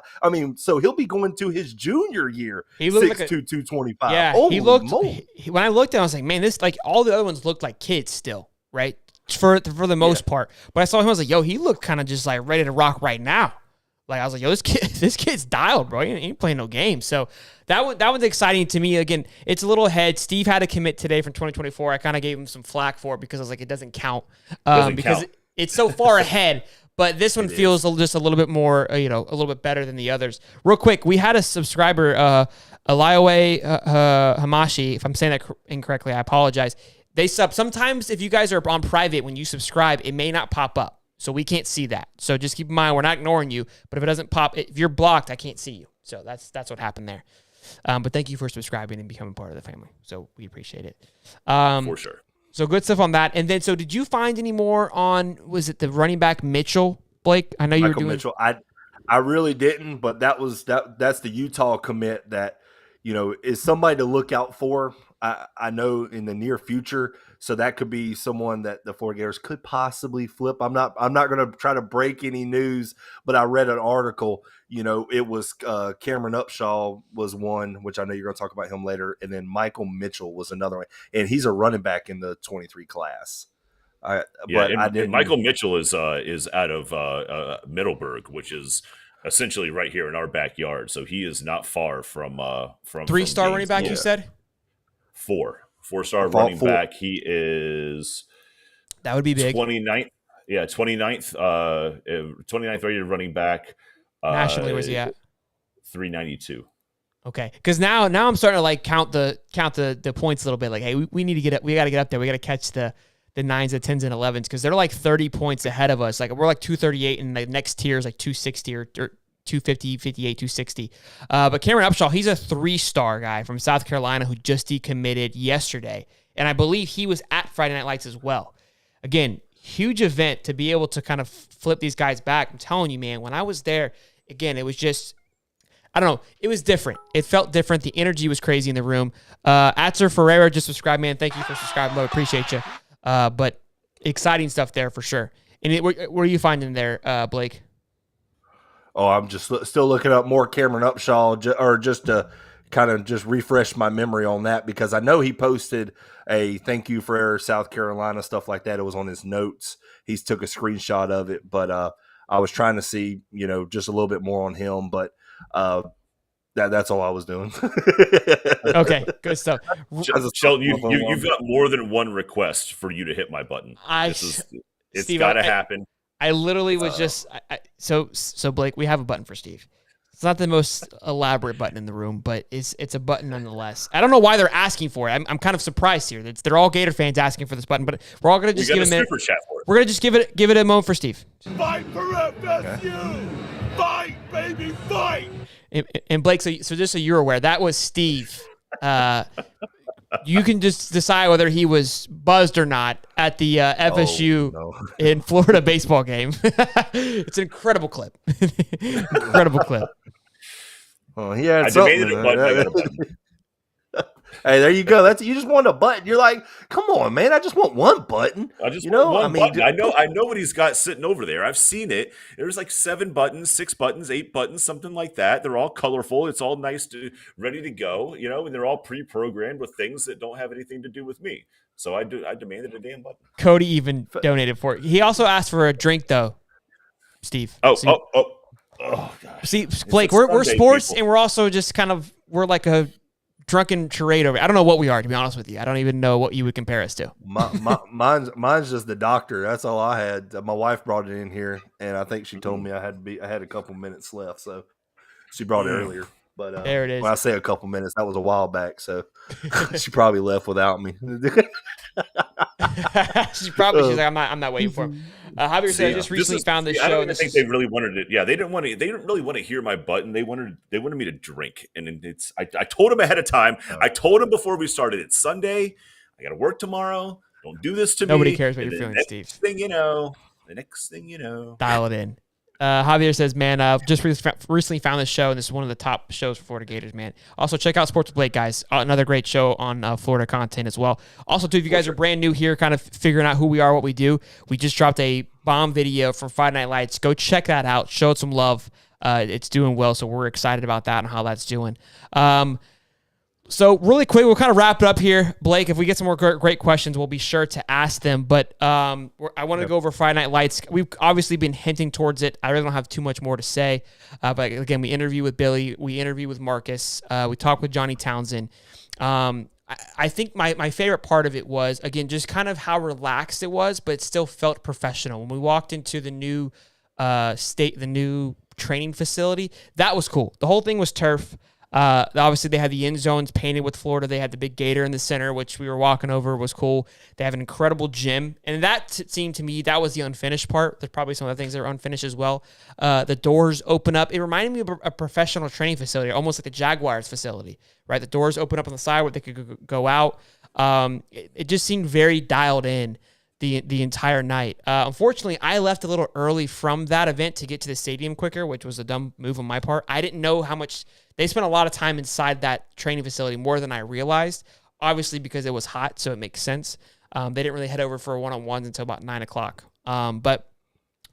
so he'll be going to his junior year. He looked 6'2", 225. Yeah, Holy when I looked at him, I was like, man, this, like, all the other ones looked like kids still, right? For the most part. But I saw him, I was like, yo, he looked kind of just like ready to rock right now. Like, I was like, yo, this kid's dialed, bro. He ain't playing no games. So that was exciting to me. Again, it's a little ahead. Steve had a commit today from 2024. I kind of gave him some flack for it because I was like, it doesn't count. Because it's so far ahead. But this one feels just a little bit more, a little bit better than the others. Real quick, we had a subscriber, Lagway Hamashi. If I'm saying that incorrectly, I apologize. They sometimes if you guys are on private, when you subscribe, it may not pop up. So we can't see that. So just keep in mind, we're not ignoring you, but if it doesn't pop, if you're blocked, I can't see you. So that's what happened there. But thank you for subscribing and becoming part of the family. So we appreciate it. For sure. So good stuff on that. And then, so did you find any more on, was it the running back Mitchell, Blake? I know you were doing Mitchell. I really didn't, but that's the Utah commit that, is somebody to look out for. I know in the near future, so that could be someone that the Florida Gators could possibly flip. I'm not going to try to break any news, but I read an article. It was Cameron Upshaw was one, which I know you're going to talk about him later, and then Michael Mitchell was another one, and he's a running back in the 23 class. And Michael Mitchell is out of Middleburg, which is essentially right here in our backyard. So he is not far from 3-star running back, you said? 4-star running back. He is that would be big. 29th. Yeah, 29th rated running back. Nationally, where's he at? 392. Okay, because now I'm starting to like count the points a little bit. Like, hey, we need to get up. We got to get up there. We got to catch the 9s, the 10s, and 11s because they're like 30 points ahead of us. Like we're like 238, and the next tier is like 260 or 250, 58, 260. But Cameron Upshaw, he's a 3-star guy from South Carolina who just decommitted yesterday, and I believe he was at Friday Night Lights as well. Again, huge event to be able to kind of flip these guys back. I'm telling you, man, when I was there, again, it was just, I don't know, it was different. It felt different. The energy was crazy in the room. Atzer Ferreira just subscribed, man. Thank you for subscribing, bro. Appreciate you. But exciting stuff there for sure. And what are you finding there, Blake? Oh, I'm just still looking up more Cameron Upshaw, or just to kind of just refresh my memory on that, because I know he posted a thank you for South Carolina, stuff like that. It was on his notes. He took a screenshot of it, but I was trying to see, just a little bit more on him, but that's all I was doing. Okay, good stuff. Sheldon, you've got more than one request for you to hit my button. It's got to happen. I literally was just so Blake, we have a button for Steve. It's not the most elaborate button in the room, but it's a button nonetheless. I don't know why they're asking for it. I'm kind of surprised here. They're all Gator fans asking for this button, but we're all gonna just give it a minute. We're gonna just give it a moment for Steve. Fight for FSU! Fight, baby, fight! And Blake, so just so you're aware, that was Steve. You can just decide whether he was buzzed or not at the FSU in Florida baseball game. It's an incredible clip. Incredible clip. Oh, yeah, I demanded a button. Hey, there you go. You just want a button. You're like, come on, man. I just want one button. I just want one button. I know what he's got sitting over there. I've seen it. There's like 7 buttons, 6 buttons, 8 buttons, something like that. They're all colorful. It's all nice ready to go, and they're all pre-programmed with things that don't have anything to do with me. So I demanded a damn button. Cody even donated for it. He also asked for a drink though, Steve. Oh, gosh. See, Blake, we're sports people. And we're also just we're like a drunken charade over. I don't know what we are, to be honest with you. I don't even know what you would compare us to. Mine's just the doctor. That's all I had. My wife brought it in here, and I think she told me I had a couple minutes left, so she brought it earlier. But there it is. When I say a couple minutes, that was a while back, so she probably left without me. She's like, I'm not waiting for him. Javier said, I just recently found this show. I think they really wanted it. Yeah, they didn't really want to hear my button. They wanted me to drink, and I told them ahead of time. I told them before we started. It's Sunday. I got to work tomorrow. Don't do this to me. Nobody cares what you're feeling, Steve. The next thing you know, dial it in. Javier says, man, just recently found this show, and this is one of the top shows for Florida Gators, man. Also, check out Sports with Blake, guys. Another great show on Florida content as well. Also, too, if you guys are brand new here, kind of figuring out who we are, what we do, we just dropped a bomb video from Friday Night Lights. Go check that out. Show it some love. It's doing well, so we're excited about that and how that's doing. So really quick, we'll kind of wrap it up here. Blake, if we get some more great questions, we'll be sure to ask them. But I want to go over Friday Night Lights. We've obviously been hinting towards it. I really don't have too much more to say. But again, we interview with Billy. We interview with Marcus. We talk with Johnny Townsend. I think my favorite part of it was, again, just kind of how relaxed it was, but it still felt professional. When we walked into the new the new training facility, that was cool. The whole thing was turf. Obviously, they had the end zones painted with Florida. They had the big gator in the center, which we were walking over, was cool. They have an incredible gym. And that seemed to me, that was the unfinished part. There's probably some other things that are unfinished as well. The doors open up. It reminded me of a professional training facility, almost like the Jaguars facility, right? The doors open up on the side where they could go out. It just seemed very dialed in the entire night. Unfortunately, I left a little early from that event to get to the stadium quicker, which was a dumb move on my part. I didn't know how much they spent a lot of time inside that training facility, more than I realized, obviously because it was hot, so it makes sense. They didn't really head over for one-on-ones until about 9 o'clock. But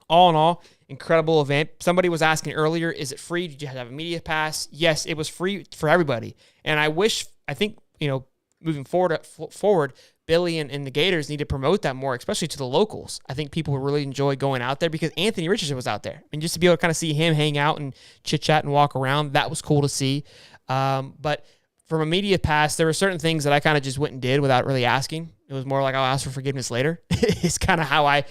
all in all, incredible event. Somebody was asking earlier, is it free? Did you have a media pass? Yes, it was free for everybody. And I think, moving forward, Billy and the Gators need to promote that more, especially to the locals. I think people would really enjoy going out there because Anthony Richardson was out there. And just to be able to kind of see him hang out and chit-chat and walk around, that was cool to see. But from a media pass, there were certain things that I kind of just went and did without really asking. It was more like I'll ask for forgiveness later. It's kind of how I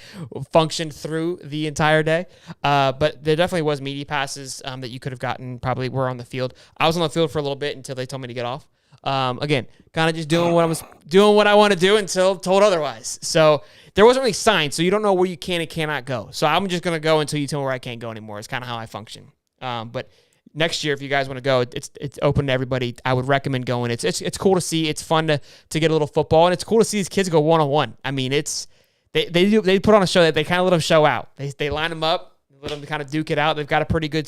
functioned through the entire day. But there definitely was media passes that you could have gotten, probably were on the field. I was on the field for a little bit until they told me to get off. Again, kind of just doing what I want to do until told otherwise. So there wasn't really signs, so you don't know where you can and cannot go. So I'm just going to go until you tell me where I can't go anymore. It's kind of how I function. But next year, if you guys want to go, it's open to everybody. I would recommend going. It's cool to see. It's fun to get a little football, and it's cool to see these kids go one-on-one. I mean, they put on a show that they kind of let them show out. They line them up, let them kind of duke it out. They've got a pretty good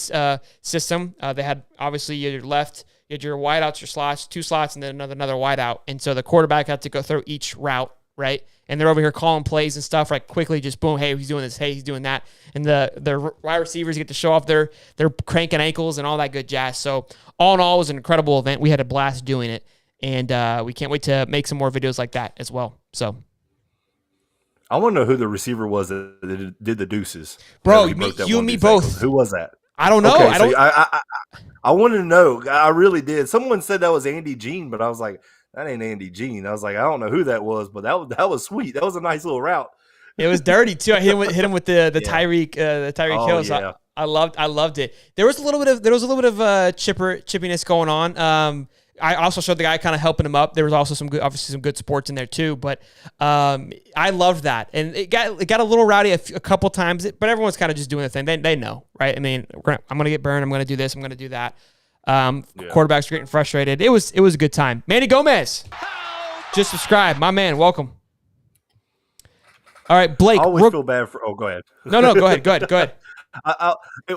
system. They had obviously your left. You had your wideouts, your slots, 2 slots, and then another wideout. And so the quarterback had to go through each route, right? And they're over here calling plays and stuff, right? Quickly, just boom, hey, he's doing this, hey, he's doing that. And the wide receivers get to show off their cranking ankles and all that good jazz. So all in all, it was an incredible event. We had a blast doing it. And we can't wait to make some more videos like that as well. So I want to know who the receiver was that did the deuces. Bro, you and me both. Who was that? I don't know. Okay, I wanted to know. I really did. Someone said that was Andy Jean, but I was like, that ain't Andy Jean. I was like, I don't know who that was, but that was sweet. That was a nice little route. It was dirty too. I hit him with the Tyreek Hill. So Yeah. I loved it. There was a little bit of chippiness going on. I also showed the guy kind of helping him up. There was also some good sports in there too. But I loved that, and it got a little rowdy a couple times. But everyone's kind of just doing the thing. They know, right? I mean, I'm gonna get burned. I'm gonna do this. I'm gonna do that. Quarterbacks are getting frustrated. It was a good time. Manny Gomez, just subscribe, my man. Welcome. All right, Blake. I always feel bad for. Oh, go ahead. No, go ahead.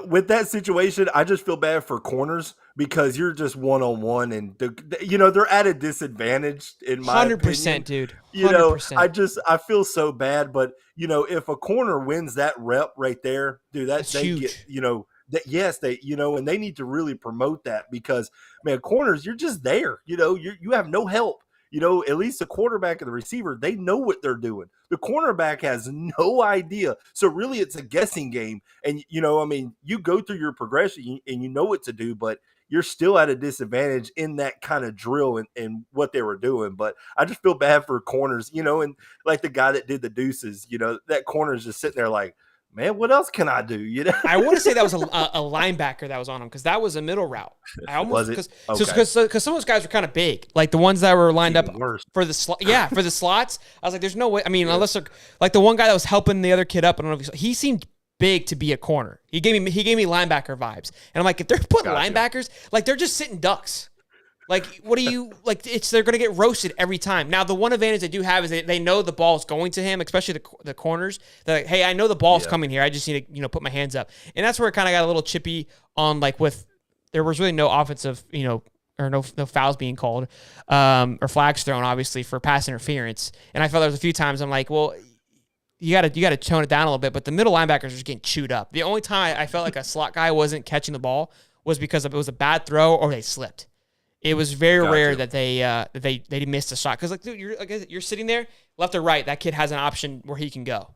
With that situation, I just feel bad for corners because you're just one-on-one, and they're at a disadvantage in my 100%, opinion. dude. 100%. I feel so bad, but if a corner wins that rep right there, dude, That's huge. And they need to really promote that because, man, corners, you're just there. You have no help. At least the quarterback and the receiver, they know what they're doing. The cornerback has no idea. So really it's a guessing game. And, you go through your progression and you know what to do, but you're still at a disadvantage in that kind of drill and what they were doing. But I just feel bad for corners, and like the guy that did the deuces, that corner is just sitting there like, man, what else can I do? I want to say that was a linebacker that was on him because that was a middle route. I almost because some of those guys were kind of big, like the ones that were lined up for the for the slots. I was like, there's no way. I mean, unless like the one guy that was helping the other kid up. I don't know if he seemed big to be a corner. He gave me linebacker vibes, and I'm like, if they're putting linebackers, like they're just sitting ducks. Like, what do you like? They're going to get roasted every time. Now, the one advantage they do have is they know the ball's going to him, especially the corners. They're like, hey, I know the ball's coming here. I just need to put my hands up, and that's where it kind of got a little chippy on there was really no offensive or no fouls being called or flags thrown obviously for pass interference. And I felt there was a few times I'm like, well, you got to tone it down a little bit. But the middle linebackers are just getting chewed up. The only time I felt like a slot guy wasn't catching the ball was because it was a bad throw or they slipped. It was very rare that they missed a shot because dude, you're sitting there left or right. That kid has an option where he can go,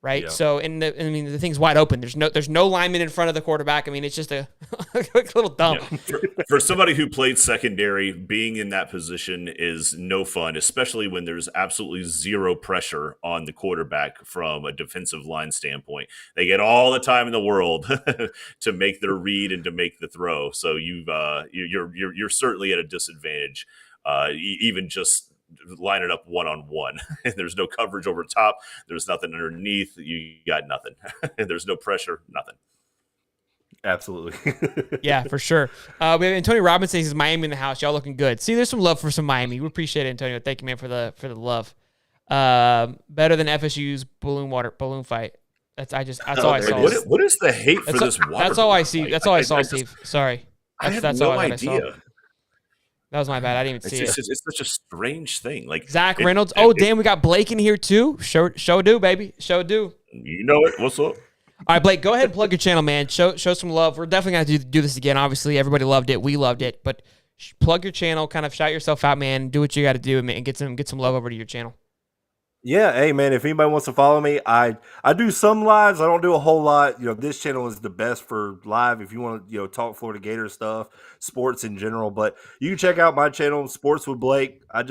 right? Yeah. So the thing's wide open. There's no lineman in front of the quarterback. I mean, it's just a little dumb. Yeah. For somebody who played secondary, being in that position is no fun, especially when there's absolutely zero pressure on the quarterback from a defensive line standpoint. They get all the time in the world to make their read and to make the throw. So you're certainly at a disadvantage, even just line it up one-on-one. There's no coverage over top. There's nothing underneath. You got nothing. There's no pressure, nothing. Absolutely. Yeah, for sure. We have Antonio Robinson. He's Miami in the house. Y'all looking good. See, there's some love for some Miami. We appreciate it, Antonio. Thank you, man, for the love. Better than FSU's balloon fight. That's all I saw. What is the hate for this water? That's all I see. That's all I saw, Steve. Sorry. That's no idea. That was my bad. I didn't even see it. It's such a strange thing. Like Zach Reynolds. Damn, we got Blake in here too. Show do, baby. Show do. You know it. What's up? All right, Blake, go ahead and plug your channel, man. Show some love. We're definitely going to do this again. Obviously, everybody loved it. We loved it. But plug your channel, kind of shout yourself out, man. Do what you got to do, and get some love over to your channel. Yeah, hey man, if anybody wants to follow me, I do some lives. I don't do a whole lot. This channel is the best for live if you want to, talk Florida Gator stuff, sports in general. But you can check out my channel, Sports with Blake. I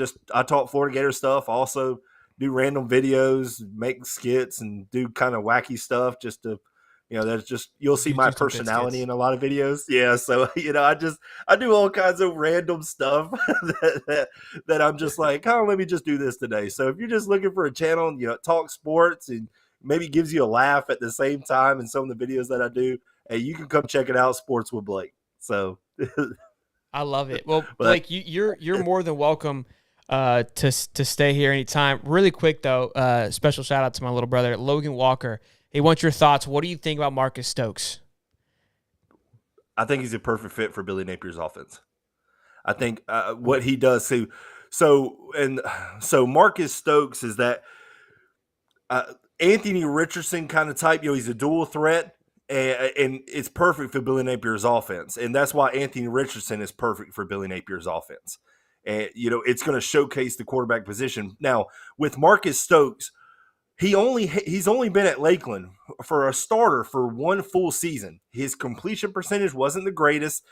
talk Florida Gator stuff. I also do random videos, make skits, and do kind of wacky stuff just to, that's just, you'll see my personality in a lot of videos. Yeah, so I do all kinds of random stuff that I'm just like, oh, let me just do this today. So if you're just looking for a channel, talk sports and maybe gives you a laugh at the same time in some of the videos that I do, hey, you can come check it out, Sports with Blake. So I love it. Well, Blake, you're more than welcome to stay here anytime. Really quick though, special shout out to my little brother Logan Walker. He wants your thoughts. What do you think about Marcus Stokes? I think he's a perfect fit for Billy Napier's offense. I think what he does so Marcus Stokes is that Anthony Richardson kind of type. He's a dual threat, and it's perfect for Billy Napier's offense, and that's why Anthony Richardson is perfect for Billy Napier's offense. And it's going to showcase the quarterback position. Now with Marcus Stokes, he's only been at Lakeland for a starter for one full season. His completion percentage wasn't the greatest,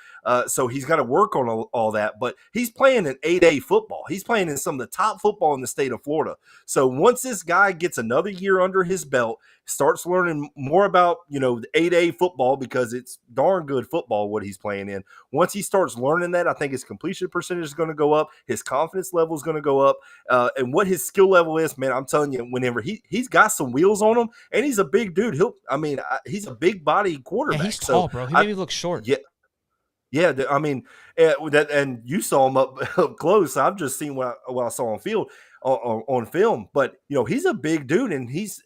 so he's got to work on all that. But he's playing in 8A football. He's playing in some of the top football in the state of Florida. So once this guy gets another year under his belt, starts learning more about the 8A football, because it's darn good football what he's playing in. Once he starts learning that, I think his completion percentage is going to go up. His confidence level is going to go up, and what his skill level is, man, I'm telling you, whenever he's got some wheels on him, and he's a big dude. He's a big body quarterback. Yeah, he's tall, bro. He made me look short. Yeah. I mean, and you saw him up close. I've just seen what I saw on field. On film, but he's a big dude, and he's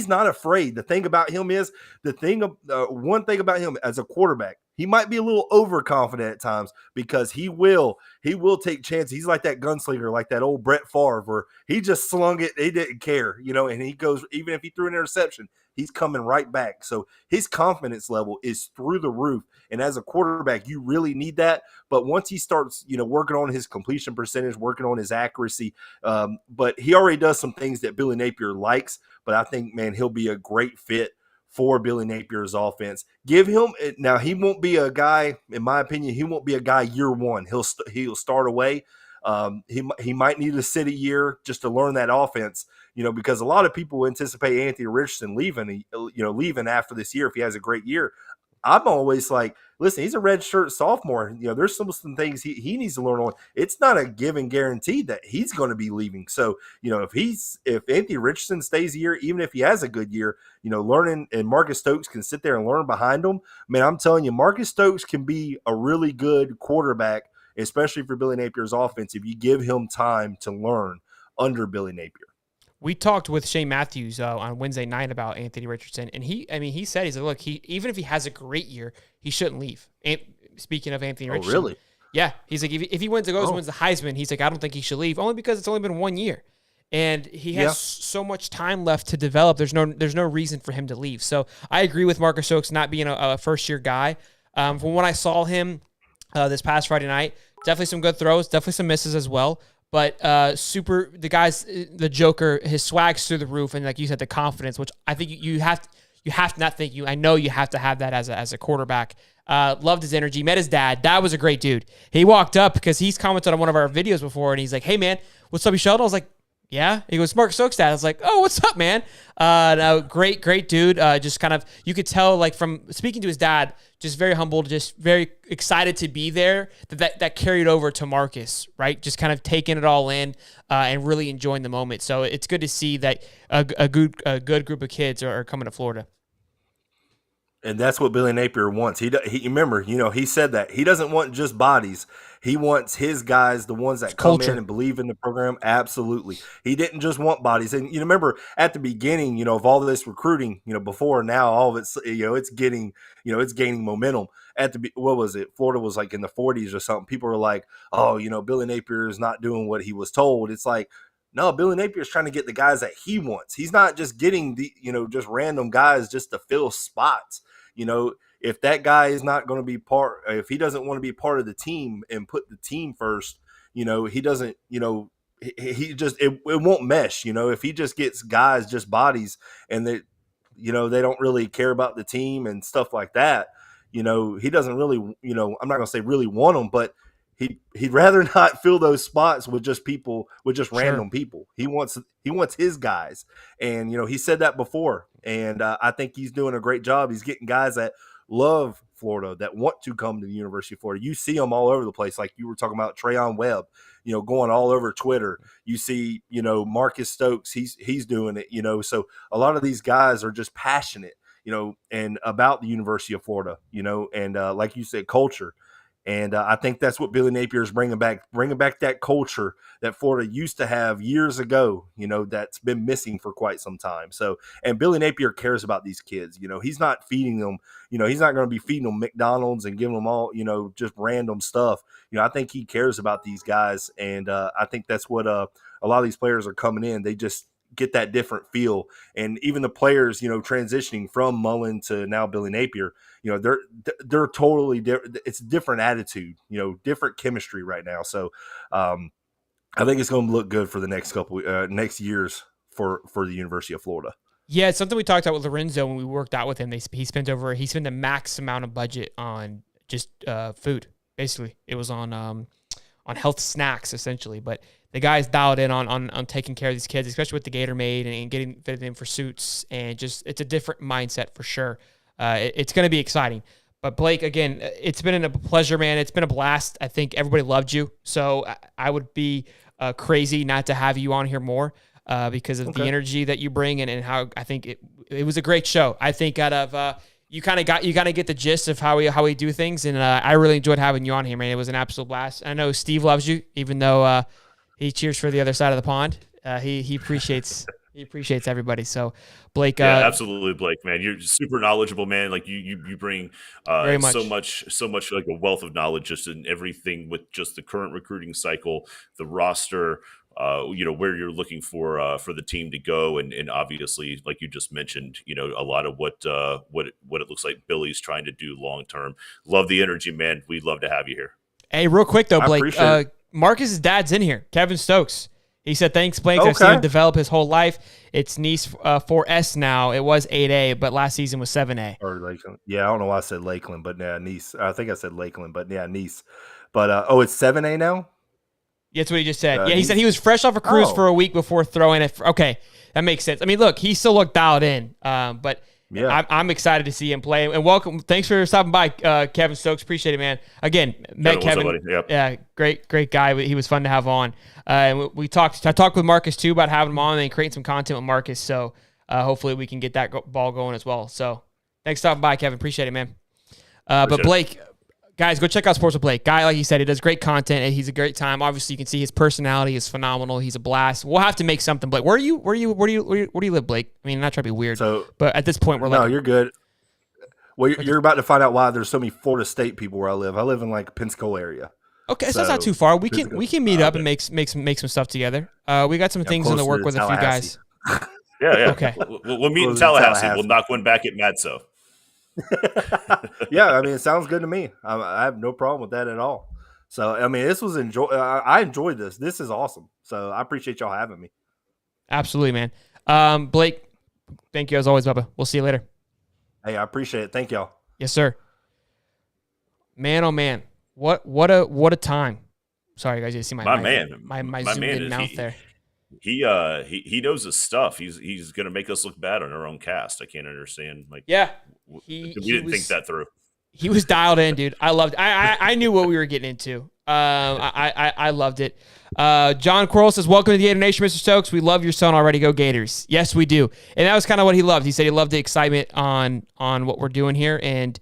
not afraid. The thing about him is one thing about him as a quarterback, he might be a little overconfident at times, because he will take chances. He's like that gunslinger, like that old Brett Favre, where he just slung it, he didn't care, and he goes, even if he threw an interception, he's coming right back. So his confidence level is through the roof. And as a quarterback, you really need that. But once he starts, working on his completion percentage, working on his accuracy, but he already does some things that Billy Napier likes. But I think, man, he'll be a great fit for Billy Napier's offense. Give him – now, he won't be a guy, in my opinion, he won't be a guy year one. He'll start away. He might need to sit a year just to learn that offense, because a lot of people anticipate Anthony Richardson leaving after this year if he has a great year. I'm always like, listen, he's a redshirt sophomore. There's some things he needs to learn on. It's not a given guarantee that he's going to be leaving. So, if Anthony Richardson stays a year, even if he has a good year, learning, and Marcus Stokes can sit there and learn behind him, man, I'm telling you, Marcus Stokes can be a really good quarterback, especially for Billy Napier's offense, if you give him time to learn under Billy Napier. We talked with Shane Matthews on Wednesday night about Anthony Richardson, and he said, he's like, look, even if he has a great year, he shouldn't leave. And speaking of Anthony Richardson. Really? Yeah. He's like, if he wins the Heisman, he's like, I don't think he should leave, only because it's only been 1 year. And he has so much time left to develop. There's no reason for him to leave. So I agree with Marcus Stokes not being a first-year guy. From when I saw him this past Friday night, definitely some good throws, definitely some misses as well. But the Joker, his swag's through the roof, and like you said, the confidence, which I think you have to not think I know you have to have that as a quarterback. Loved his energy. Met his dad. Dad was a great dude. He walked up because he's commented on one of our videos before, and he's like, "Hey man, what's up, you Sheldon?" I was like, "Yeah." He goes, "Marcus Stokes' dad." I was like, "Oh, what's up, man?" No, great dude. Just kind of, you could tell, like, from speaking to his dad, just very humble, just very excited to be there. That carried over to Marcus, right? Just kind of taking it all in and really enjoying the moment. So it's good to see that a good group of kids are coming to Florida. And that's what Billy Napier wants. He remember, he said that he doesn't want just bodies. He wants his guys, the ones that come in and believe in the program. Absolutely. He didn't just want bodies. And remember at the beginning, of all this recruiting, before now, all of it's, it's getting, it's gaining momentum. What was it? Florida was like in the 40s or something. People were like, oh, Billy Napier is not doing what he was told. It's like, no, Billy Napier is trying to get the guys that he wants. He's not just getting just random guys just to fill spots. if that guy is not going to be if he doesn't want to be part of the team and put the team first, he doesn't, he just, it won't mesh, if he just gets guys, just bodies, and they don't really care about the team and stuff like that. He doesn't really, I'm not going to say really want them, but he'd rather not fill those spots with just people, with just random people. He wants his guys. And, he said that before. And I think he's doing a great job. He's getting guys that love Florida, that want to come to the University of Florida. You see them all over the place. Like you were talking about Trayon Webb, going all over Twitter. You see, Marcus Stokes, he's doing it, so a lot of these guys are just passionate, and about the University of Florida, and like you said, culture. And I think that's what Billy Napier is bringing back that culture that Florida used to have years ago, that's been missing for quite some time. So, and Billy Napier cares about these kids. He's not feeding them, he's not going to be feeding them McDonald's and giving them all, just random stuff. I think he cares about these guys. And I think that's what a lot of these players are coming in. They just get that different feel. And even the players, transitioning from Mullen to now Billy Napier, they're totally different. It's a different attitude, different chemistry right now. So I think it's going to look good for the next years for the University of Florida. Yeah, it's something we talked about with Lorenzo when we worked out with him. He spent the max amount of budget on just food. Basically, it was on health snacks essentially, but the guys dialed in on taking care of these kids, especially with the Gator Maid and getting fitted in for suits, and just it's a different mindset for sure. It's going to be exciting. But Blake, again, it's been a pleasure, man. It's been a blast. I think everybody loved you, so I would be crazy not to have you on here more because of the energy that you bring and how I think it was a great show. I think out of you kind of get the gist of how we do things, and I really enjoyed having you on here, man. It was an absolute blast. I know Steve loves you, even though he cheers for the other side of the pond. He appreciates everybody. So Blake, absolutely, Blake, man, you're super knowledgeable, man. Like you bring so much like a wealth of knowledge just in everything with just the current recruiting cycle, the roster, where you're looking for the team to go, and obviously, like you just mentioned, a lot of what it looks like Billy's trying to do long term. Love the energy, man. We'd love to have you here. Hey, real quick though, Blake, Marcus's dad's in here, Kevin Stokes. He said, thanks, Blake. I've seen him develop his whole life. It's Nice 4S now. It was 8A, but last season was 7A. Or Lakeland. Yeah, I don't know why I said Lakeland, but yeah, Nice. I think I said Lakeland, but yeah, Nice. But, it's 7A now? That's what he just said. He said he was fresh off a cruise for a week before throwing it. Okay, that makes sense. I mean, look, he still looked dialed in, but yeah. I'm excited to see him play. And welcome. Thanks for stopping by, Kevin Stokes. Appreciate it, man. Again, met Kevin. Yep. Yeah, great guy. He was fun to have on. And I talked with Marcus too about having him on and creating some content with Marcus. So hopefully we can get that ball going as well. So thanks for stopping by, Kevin. Appreciate it, man. But Blake, guys, go check out Sports with Blake. Guy, like he said, he does great content and he's a great time. Obviously, you can see his personality is phenomenal. He's a blast. We'll have to make something. Blake, where do you live, Blake? I mean, I'm not trying to be weird, but at this point, No, you're good. Well, you're about to find out why there's so many Florida State people where I live. I live in like Pensacola area. Okay, so that's not too far. We can meet up and make some stuff together. We got some things in the work with a few guys. Yeah. Okay. We'll meet in Tallahassee. We'll knock one back at Madso. Yeah, I mean, it sounds good to me. I have no problem with that at all. So, I mean, this was I enjoyed this. This is awesome. So, I appreciate y'all having me. Absolutely, man. Blake, thank you as always, Bubba. We'll see you later. Hey, I appreciate it. Thank y'all. Yes, sir. Man, oh man. What a time! Sorry, guys, you see my zoomed in mouth there. He knows his stuff. He's going to make us look bad on our own cast. I can't understand. Like, we didn't think that through. He was dialed in, dude. I loved. I knew what we were getting into. I loved it. John Quarles says, "Welcome to the Gator Nation, Mr. Stokes. We love your son already. Go Gators." Yes, we do. And that was kind of what he loved. He said he loved the excitement on what we're doing here and.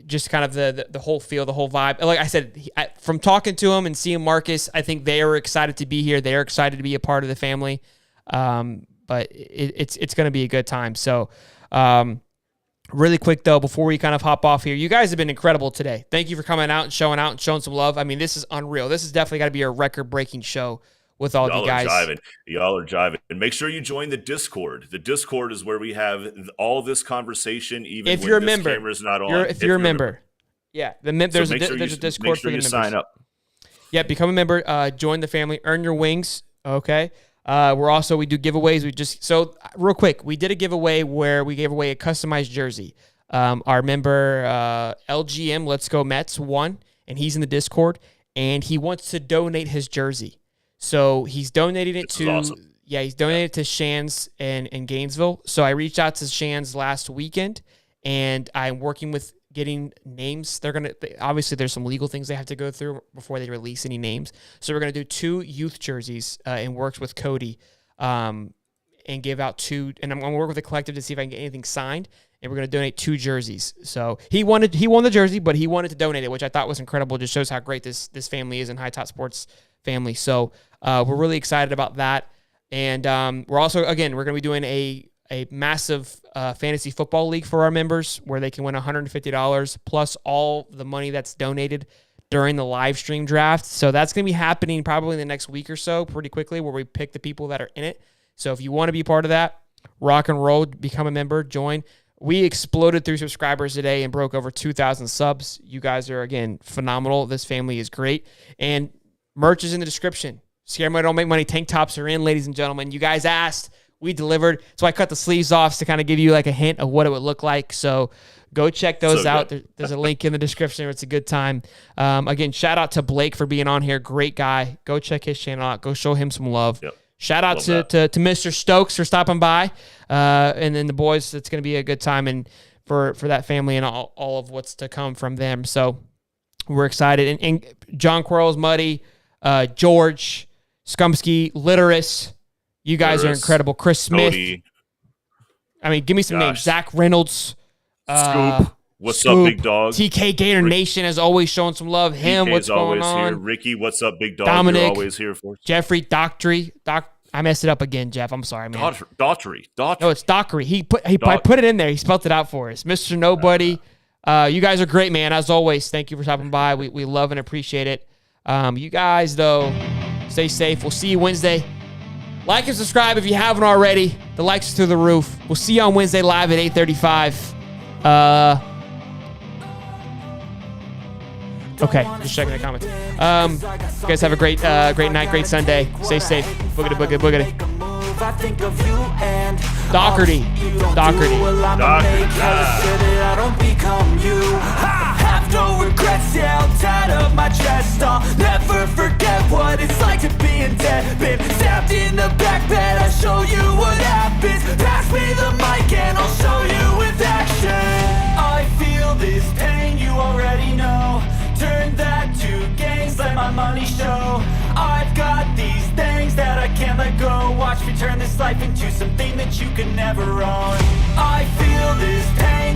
Just kind of the whole feel, the whole vibe. Like I said, from talking to him and seeing Marcus, I think they are excited to be here. They're excited to be a part of the family. But it's going to be a good time. So, really quick though, before we kind of hop off here, you guys have been incredible today. Thank you for coming out and showing some love. I mean, this is unreal. This has definitely got to be a record-breaking show with all of you guys. Y'all are jiving. And make sure you join the Discord. The Discord is where we have all this conversation, even if when you're a this member. camera's not on. If you're a member. Yeah, there's a Discord make sure for the you members. sign up. Yeah, become a member. Join the family. Earn your wings. Okay. We do giveaways. So real quick, we did a giveaway where we gave away a customized jersey. Our member LGM Let's Go Mets won, and he's in the Discord, and he wants to donate his jersey. So he's donated it to awesome. he's donated to Shands in Gainesville. So I reached out to Shands last weekend, and I'm working with getting names. Obviously there's some legal things they have to go through before they release any names. So we're gonna do 2 youth jerseys and works with Cody and give out 2. And I'm gonna work with the collective to see if I can get anything signed. And we're gonna donate 2 jerseys. So he won the jersey, but he wanted to donate it, which I thought was incredible. It just shows how great this family is in High Top Sports family. So we're really excited about that. And we're also, again, we're gonna be doing a massive fantasy football league for our members where they can win $150 plus all the money that's donated during the live stream draft. So that's going to be happening probably in the next week or so, pretty quickly, where we pick the people that are in it. So if you want to be part of that, rock and roll, become a member, join. We exploded through subscribers today and broke over 2,000 subs. You guys are, again, phenomenal. This family is great. And merch is in the description. Scare Money Don't Make Money tank tops are in, ladies and gentlemen. You guys asked. We delivered. So I cut the sleeves off to kind of give you like a hint of what it would look like. So go check those out. There's a link in the description. It's a good time. Again, shout out to Blake for being on here. Great guy. Go check his channel out. Go show him some love. Yep. Shout out to Mr. Stokes for stopping by. And then the boys, it's going to be a good time and for that family and all of what's to come from them. So we're excited. And John Quarles, Muddy, George, Skumsky, Litteris, you guys are incredible. Chris Smith. Cody. I mean, give me some names. Zach Reynolds. Scoop. What's up, big dog? TK Gator Nation has always shown some love. TK's what's going on? Here. Ricky, what's up, big dog? Dominic. You're always here for us. Jeffrey Dockery. I messed it up again, Jeff. I'm sorry, man. Daughtry. No, it's Dockery. I put it in there. He spelled it out for us. Mr. Nobody. You guys are great, man. As always, thank you for stopping by. We love and appreciate it. You guys, though, stay safe. We'll see you Wednesday. Like and subscribe if you haven't already. The likes are through the roof. We'll see you on Wednesday live at 8:35. Okay, just checking the comments. You guys have a great night, great Sunday. Stay safe. Boogity, boogity, boogity. I think of you and Doherty. I don't become you. I have no regrets, yeah, I'm tired of my chest. I'll never forget what it's like to be in debt. Been stabbed in the back bed, I'll show you what happens. Pass me the mic and I'll show you with action. I feel this pain, you already know. Turn that to gains, let my money show. I've got these things that I can't let go. Watch me turn this life into something that you can never own. I feel this pain.